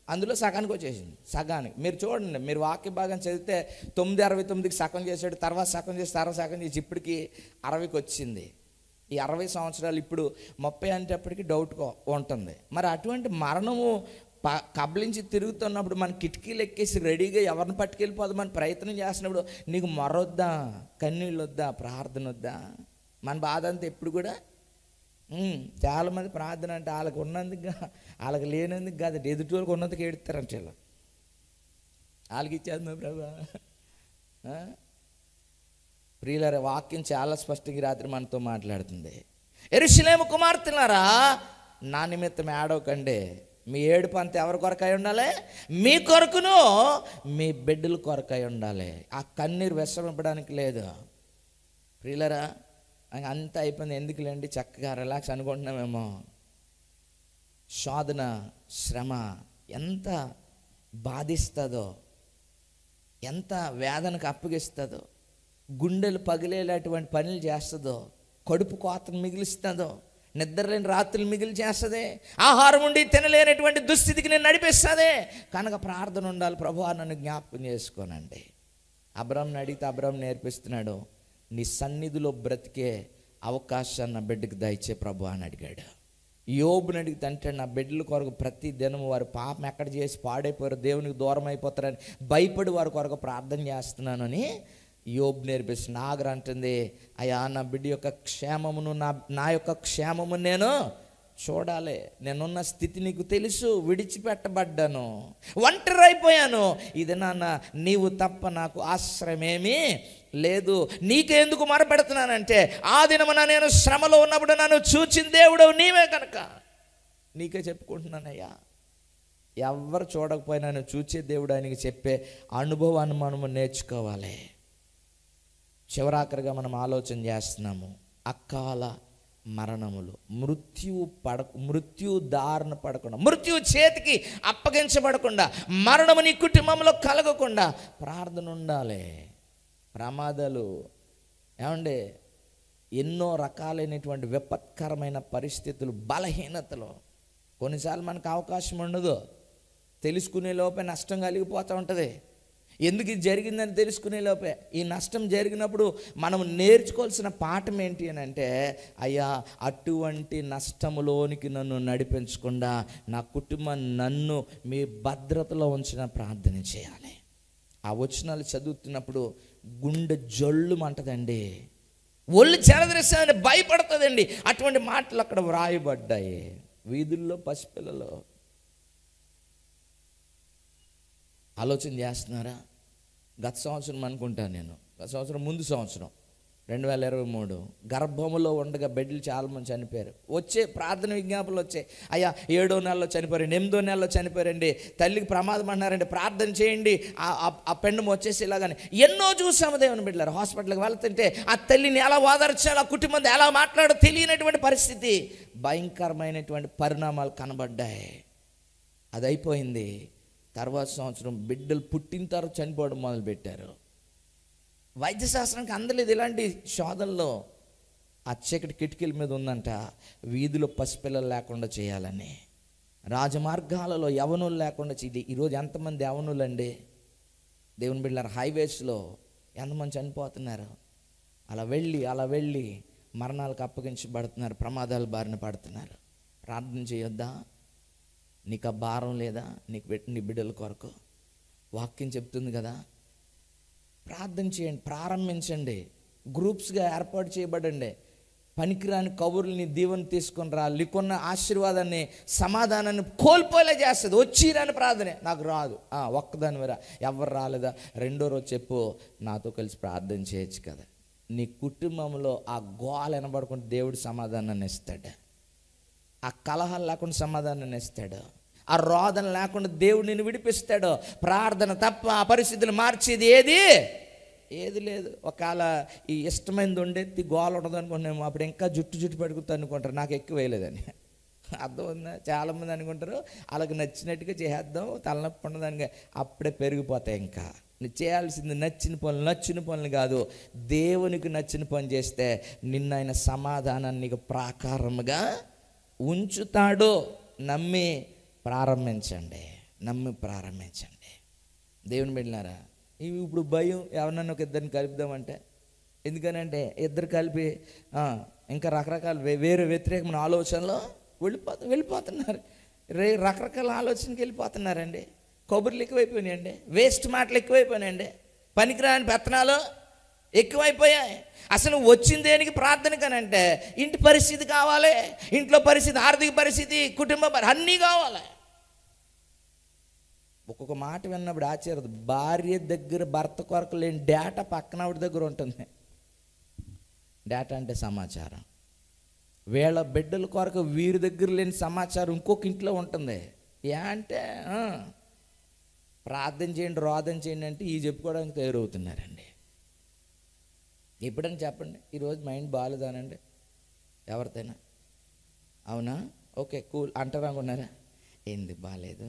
అందులో సగానికి వచ్చేసింది. సగానికి మీరు చూడండి, మీరు వాక్య భాగం చదివితే 969కి సగం చేశాడు, తర్వాత సగం చేసి తర్వాత సగం చేసి ఇప్పటికి 60కి వచ్చింది. ఈ 60 సంవత్సరాలు ఇప్పుడు 30 అనేటప్పటికి డౌట్ ఉంటుంది. మరి అటువంటి మరణము కబలించి తిరుగుతున్నప్పుడు మన కిటికీలు ఎక్కేసి రెడీగా ఎవరిని పట్టుకెళ్ళిపోదామని ప్రయత్నం చేస్తున్నప్పుడు నీకు మొరొద్దా, కన్నీళ్ళు వద్దా, ప్రార్థన వద్దా? మన బాధ అంతా ఎప్పుడు కూడా చాలామంది ప్రార్థన అంటే వాళ్ళకి ఉన్నందుకు, వాళ్ళకి లేనందుకు కాదు, ఎదుటి వాళ్ళకి ఉన్నందుకు ఏడుతారంటే వాళ్ళకి ఇచ్చేది మా ప్రభా. ప్రియులారా, వాక్యం చాలా స్పష్టంగా రాత్రి మనతో మాట్లాడుతుంది. యెరూషలేము కుమార్తెలారా, నా నిమిత్తం ఏడవకండి. మీ ఏడుపు అంతా ఎవరి కొరకై ఉండాలి? మీ కొరకును మీ బిడ్డల కొరకై ఉండాలి. ఆ కన్నీరు విశ్రమింపడానికి లేదు. ప్రియులారా, అంతా అయిపోయింది, ఎందుకులేండి చక్కగా రిలాక్స్ అనుకుంటున్నామేమో. శోధన, శ్రమ ఎంత బాధిస్తుందో, ఎంత వేదనకు అప్పగిస్తుందో, గుండెలు పగిలేటువంటి పనులు చేస్తుందో, కడుపు కోతను మిగిలిస్తుందో, నిద్రలేని రాత్రులు మిగిలి చేస్తుంది, ఆహారం ఉండి తినలేనటువంటి దుస్థితికి నేను నడిపిస్తుంది. కనుక ప్రార్థన ఉండాలి. ప్రభువా నన్ను జ్ఞాపకం చేసుకోనండి. అబ్రాహాంని అడిగితే అబ్రాహాం నేర్పిస్తున్నాడు, నీ సన్నిధిలో బ్రతికే అవకాశాన్ని నా బిడ్డకు దయచే ప్రభు అని అడిగాడు. యోబుని అడిగితే అంటే నా బిడ్డల కొరకు ప్రతి దినం వారు పాపం ఎక్కడ చేసి పాడైపోయారు, దేవునికి దూరం అయిపోతారని భయపడి వారి కొరకు ప్రార్థన చేస్తున్నానని యోబు నేర్పిస్తుంది. నాగర అంటుంది, అయ్యా నా బిడ్డ యొక్క క్షేమమును నా యొక్క క్షేమము నేను చూడాలి. నేనున్న స్థితి నీకు తెలుసు, విడిచిపెట్టబడ్డాను, ఒంటరి అయిపోయాను. ఇది నాన్న నీవు తప్ప నాకు ఆశ్రయమేమీ లేదు. నీకెందుకు మొరపెడుతున్నానంటే ఆ దినమున నేను శ్రమలో ఉన్నప్పుడు నన్ను చూచిన దేవుడు నీవే కనుక నీకే చెప్పుకుంటున్నానయ్యా. ఎవరు చూడకపోయినా నన్ను చూచే దేవుడు ఆయనకి చెప్పే అనుభవాన్ని మనము నేర్చుకోవాలి. చివరాఖరిగా మనం ఆలోచన చేస్తున్నాము, అకాల మరణములు, మృత్యు దారుణ పడకుండా, మృత్యు చేతికి అప్పగించబడకుండా, మరణము నీ కుటుంబంలో కలగకుండా ప్రార్థన ఉండాలి. ప్రమాదాలు ఏమండి, ఎన్నో రకాలైనటువంటి విపత్కరమైన పరిస్థితులు, బలహీనతలు, కొన్నిసార్లు మనకు అవకాశం ఉండదు, తెలుసుకునే లోపే నష్టం కలిగిపోతూ ఉంటుంది. ఎందుకు ఇది జరిగిందని తెలుసుకునే లోపే ఈ నష్టం జరిగినప్పుడు మనం నేర్చుకోవాల్సిన పాఠం ఏంటి అని అంటే, అయ్యా అటువంటి నష్టములోనికి నన్ను నడిపించకుండా నా కుటుంబం నన్ను మీ భద్రతలో ఉంచిన ప్రార్థన చేయాలి. ఆ వచనాలు చదువుతున్నప్పుడు గుండె జొల్లుమంటదండి, ఒళ్ళు చెరదరిస్తానని భయపడుతుందండి. అటువంటి మాటలు అక్కడ వ్రాయబడ్డాయి. వీధుల్లో పసిపిల్లలు ఆలోచన చేస్తున్నారా? గత సంవత్సరం అనుకుంటాను నేను, గత సంవత్సరం ముందు సంవత్సరం 2023 గర్భములో ఉండగా బిడ్డలు చాలామంది చనిపోయారు. వచ్చే ప్రార్థన విజ్ఞాపనలు వచ్చాయి, అయ్యా 7వ నెలలో చనిపోయారండి, 8వ నెలలో చనిపోయారండి, తల్లికి ప్రమాదం అన్నారండి, ప్రార్థన చేయండి, ఆ పెండం వచ్చేసి ఇలాగని ఎన్నో చూసాము. దేవుని బిడ్డలారు హాస్పిటల్కి వెళ్తుంటే ఆ తల్లిని ఎలా ఓదార్చాలి, ఆ కుటుంబంతో ఎలా మాట్లాడో తెలియనటువంటి పరిస్థితి, భయంకరమైనటువంటి పరిణామాలు కనబడ్డాయి. అది అయిపోయింది. తర్వాత సంవత్సరం బిడ్డలు పుట్టిన తర్వాత చనిపోవడం మొదలుపెట్టారు. వైద్యశాస్త్రానికి అందలేదు ఇలాంటి శోధనలో. ఆ చీకటి కిటికీల మీద ఉందంట, వీధిలో పసిపిల్లలు లేకుండా చేయాలని, రాజమార్గాలలో యవనులు లేకుండా చేయాలి. ఈరోజు ఎంతమంది యవనులు అండి దేవుని బిడ్డలారా, హైవేస్లో ఎంతమంది చనిపోతున్నారు. అలా వెళ్ళి మరణాలకు అప్పగించబడుతున్నారు, ప్రమాదాల బారిన పడుతున్నారు. ప్రార్థన చేయొద్దా? నీకు ఆ భారం లేదా? నీకు నీ బిడ్డల కొరకు వాక్యం చెప్తుంది కదా, ప్రార్థన చేయండి, ప్రారంభించండి. గ్రూప్స్గా ఏర్పాటు చేయబడండి. పనికిరాని కబుర్లని దీవెన తీసుకొని రా, నీకున్న ఆశీర్వాదాన్ని సమాధానాన్ని కోల్పోలే చేస్తుంది. వచ్చిరాని ప్రార్థనే నాకు రాదు, ఒక్కదాని వేరా, ఎవరు రాలేదా, రెండో రోజు చెప్పు, నాతో కలిసి ప్రార్థన చేయొచ్చు కదా. నీ కుటుంబంలో ఆ గోల వినబడుకుంటే దేవుడు సమాధానాన్ని ఇస్తాడు. ఆ కలహాలు లేకుండా సమాధానాన్ని ఇస్తాడు. ఆ రోదన లేకుండా దేవుడు నిన్ను విడిపిస్తాడు. ప్రార్థన తప్ప ఆ పరిస్థితులు మార్చేది ఏది లేదు. ఒకవేళ ఈ ఇష్టమైనది ఉండేది గోల ఉండదు అనుకుంటున్నాము, అప్పుడు ఇంకా జుట్టు పెరుగుతుంది అనుకుంటారు, నాకు ఎక్కువ వేయలేదని. అర్థం ఉందా? చాలామంది అనుకుంటారు అలాగ నచ్చినట్టుగా చేసేద్దాం, తలనొప్పి ఉండదని, అప్పుడే పెరిగిపోతాయి. ఇంకా నువ్వు చేయాల్సింది నచ్చిన పనులు కాదు, దేవునికి నచ్చిన పని చేస్తే నిన్న ఆయన సమాధానాన్ని నీకు ప్రాకారముగా ఉంచుతాడు. నమ్మి ప్రారంభించండి. దేవుని బిడ్డలారా, ఇవి ఇప్పుడు భయం ఎవరన్నా ఒక ఇద్దరిని కలుపుదామంటే, ఎందుకనంటే ఇద్దరు కలిపి ఇంకా రకరకాల వేరే వ్యతిరేకమైన ఆలోచనలో వెళ్ళిపోతున్నారు. రకరకాల ఆలోచనకి వెళ్ళిపోతున్నారండి. కబుర్లు ఎక్కువైపోయినాయండి, వేస్ట్ మాటలు ఎక్కువైపోయినాయండి, పనికిరాని పెత్తనాలు ఎక్కువైపోయాయి. అసలు వచ్చింది దేనికి? ప్రార్థన కనంటే ఇంటి పరిస్థితి కావాలి, ఇంట్లో పరిస్థితి, ఆర్థిక పరిస్థితి, కుటుంబ అన్నీ కావాలి. ఒక్కొక్క మాట విన్నప్పుడు ఆశ్చర్యదు. భార్య దగ్గర భర్త కొరకు లేని డేటా పక్కన ఆవిడ దగ్గర ఉంటుంది. డేటా అంటే సమాచారం. వీళ్ళ బిడ్డల కొరకు వీరి దగ్గర లేని సమాచారం ఇంకొక ఇంట్లో ఉంటుంది. అంటే ప్రార్థన చేయండి, రోదన చేయండి అంటే ఈ చెప్పుకోవడానికి తయారవుతున్నారండి. ఎప్పుడని చెప్పండి, ఈరోజు మైండ్ బాగాలేదానండి ఎవరితోనా? అవునా, ఓకే, కూల్ అంటారా అనుకున్నారా? ఎందుకు బాగాలేదు,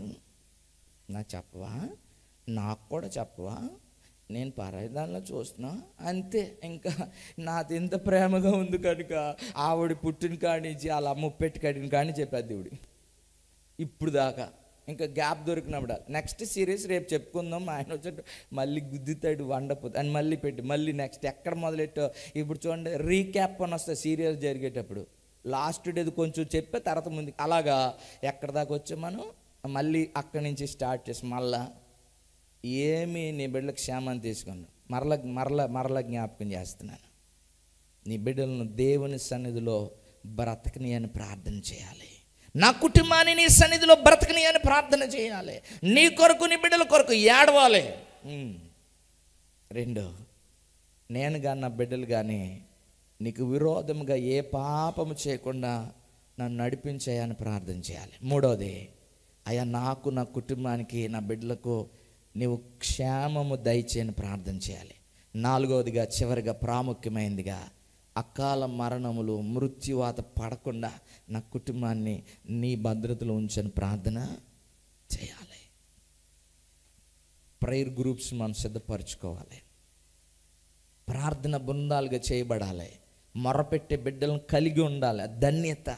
నాకు చెప్పవా, నాకు కూడా చెప్పవా, నేను పరాయిదానిలో చూస్తున్నా అంతే. ఇంకా నాది ఎంత ప్రేమగా ఉంది కనుక ఆవిడ పుట్టిన కానించి అలా ముప్పెట్టి కడిగిన కానీ చెప్పేది దేవుడి. ఇప్పుడు దాకా ఇంకా గ్యాప్ దొరికినప్పుడు నెక్స్ట్ సిరీస్ రేపు చెప్పుకుందాం, ఆయన వచ్చి మళ్ళీ గుద్దుతాడు వండపోతుంది అని మళ్ళీ పెట్టి మళ్ళీ నెక్స్ట్ ఎక్కడ మొదలెట్టో. ఇప్పుడు చూడండి, రీక్యాప్ అని వస్తుంది సీరియల్ జరిగేటప్పుడు. లాస్ట్ డేది కొంచెం చెప్పే తర్వాత ముందు అలాగా ఎక్కడ దాకా వచ్చాం మనం, మళ్ళీ అక్కడి నుంచి స్టార్ట్ చేసి మళ్ళా ఏమి నీ బిడ్డల క్షేమాన్ని తీసుకున్నాను మరల జ్ఞాపకం చేస్తున్నాను. నీ బిడ్డలను దేవుని సన్నిధిలో బ్రతకని అని ప్రార్థన చేయాలి. నా కుటుంబాన్ని నీ సన్నిధిలో బ్రతకని అని ప్రార్థన చేయాలి. నీ కొరకు, నీ బిడ్డల కొరకు ఏడవాలి. రెండో, నేను కానీ నా బిడ్డలు కానీ నీకు విరోధముగా ఏ పాపము చేయకుండా నన్ను నడిపించాయని ప్రార్థన చేయాలి. మూడోది, అయ్యా నాకు, నా కుటుంబానికి, నా బిడ్డలకు నీవు క్షేమము దయచేయని ప్రార్థన చేయాలి. నాలుగవదిగా, చివరిగా, ప్రాముఖ్యమైనదిగా, అకాల మరణములు, మృత్యువాత పడకుండా నా కుటుంబాన్ని నీ భద్రతలో ఉంచని ప్రార్థన చేయాలి. ప్రేయర్ గ్రూప్స్ మనం సిద్ధపరచుకోవాలి. ప్రార్థన బృందాలుగా చేయబడాలి. మొరపెట్టే బిడ్డలను కలిగి ఉండాలి. ధన్యత.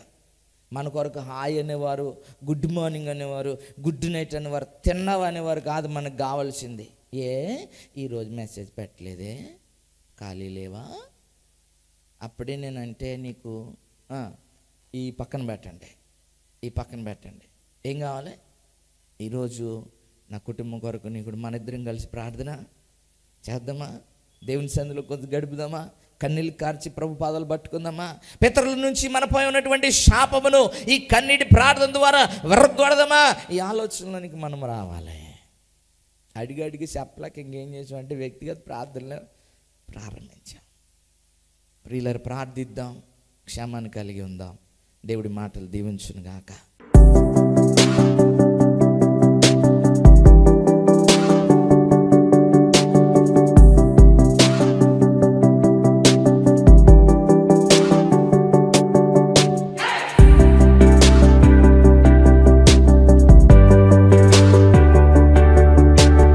మన కొరకు హాయ్ అనేవారు, గుడ్ మార్నింగ్ అనేవారు, గుడ్ నైట్ అనేవారు, తిన్నావా అనేవారు కాదు మనకు కావాల్సింది. ఈరోజు మెసేజ్ పెట్టలేదే, ఖాళీ లేవా, అప్పుడే నేనంటే నీకు ఈ పక్కన పెట్టండి, ఏం కావాలి? ఈరోజు నా కుటుంబం కొరకు నీ కూడా మన ఇద్దరం కలిసి ప్రార్థన చేద్దామా, దేవుని సన్నిధిలో కొద్ది గడుపుదామా, కన్నీళ్ళు కార్చి ప్రభు పాదాలు పట్టుకుందామా, పితరుల నుంచి మనపై ఉన్నటువంటి శాపమును ఈ కన్నీటి ప్రార్థన ద్వారా విరగొడదామా, ఈ ఆలోచనలోనికి మనం రావాలి. అడిగి చెప్పలేక ఇంకేం చేసాం అంటే వ్యక్తిగత ప్రార్థనలు ప్రారంభించాం. ప్రియులారా, ప్రార్థిద్దాం, క్షేమాన్ని కలిగి ఉందాం. దేవుడి మాటలు దీవించును గాక.